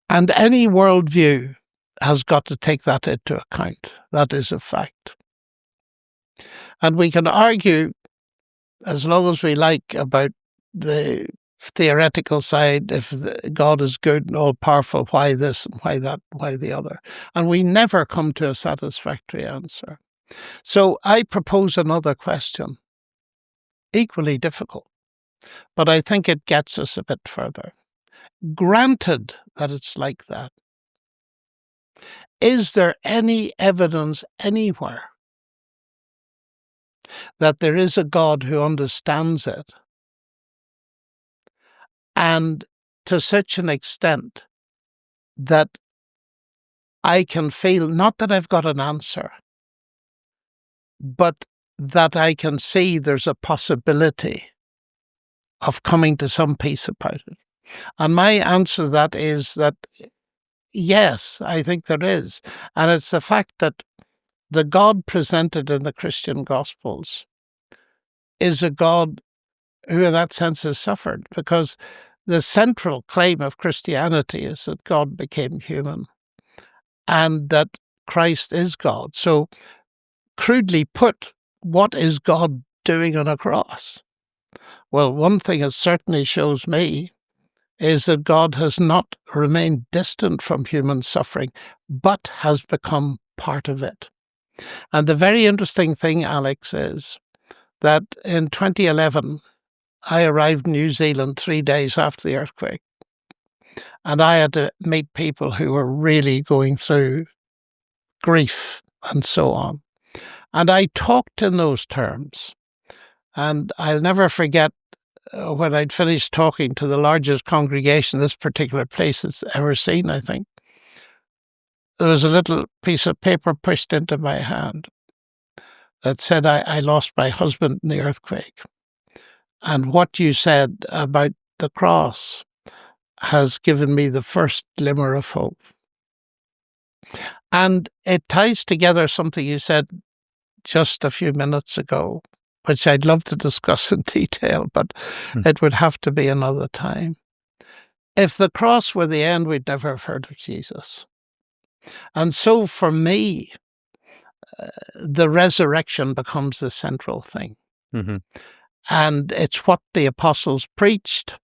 And any worldview has got to take that into account. That is a fact. And we can argue as long as we like about the theoretical side, if God is good and all-powerful, why this and why that, why the other? And we never come to a satisfactory answer. So I propose another question, equally difficult, but I think it gets us a bit further. Granted that it's like that, is there any evidence anywhere that there is a God who understands it, and to such an extent that I can feel, not that I've got an answer, but that I can see there's a possibility of coming to some peace about it? And my answer to that is that yes, I think there is. And it's the fact that the God presented in the Christian Gospels is a God who in that sense has suffered, because the central claim of Christianity is that God became human and that Christ is God. So, crudely put, what is God doing on a cross? Well, one thing it certainly shows me is that God has not remained distant from human suffering, but has become part of it. And the very interesting thing, Alex, is that in 2011, I arrived in New Zealand 3 days after the earthquake, and I had to meet people who were really going through grief and so on. And I talked in those terms. And I'll never forget when I'd finished talking to the largest congregation this particular place has ever seen, I think. There was a little piece of paper pushed into my hand that said, I lost my husband in the earthquake. And what you said about the cross has given me the first glimmer of hope. And it ties together something you said just a few minutes ago, which I'd love to discuss in detail, but it would have to be another time. If the cross were the end, we'd never have heard of Jesus. And so for me, the resurrection becomes the central thing. Mm-hmm. And it's what the apostles preached.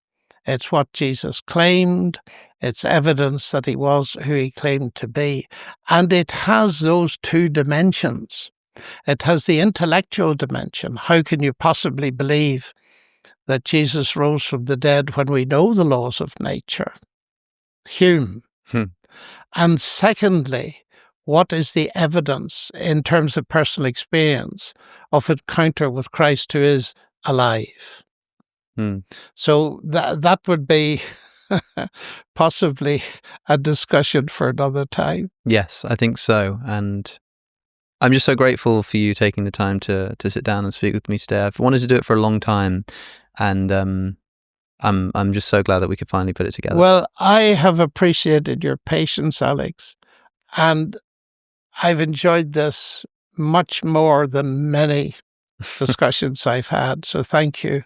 It's what Jesus claimed. It's evidence that he was who he claimed to be. And it has those two dimensions. It has the intellectual dimension. How can you possibly believe that Jesus rose from the dead when we know the laws of nature? Hume. And secondly, what is the evidence in terms of personal experience of encounter with Christ who is alive? So that would be possibly a discussion for another time. Yes, I think so. And I'm just so grateful for you taking the time to sit down and speak with me today. I've wanted to do it for a long time, and I'm just so glad that we could finally put it together. Well, I have appreciated your patience, Alex, and I've enjoyed this much more than many discussions I've had. So thank you.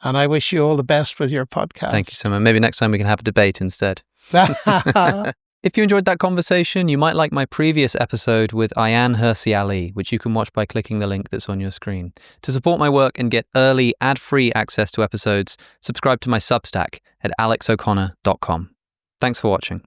And I wish you all the best with your podcast. Thank you so much. Maybe next time we can have a debate instead. If you enjoyed that conversation, you might like my previous episode with Ayaan Hirsi Ali, which you can watch by clicking the link that's on your screen. To support my work and get early, ad-free access to episodes, subscribe to my Substack at alexoconnor.com. Thanks for watching.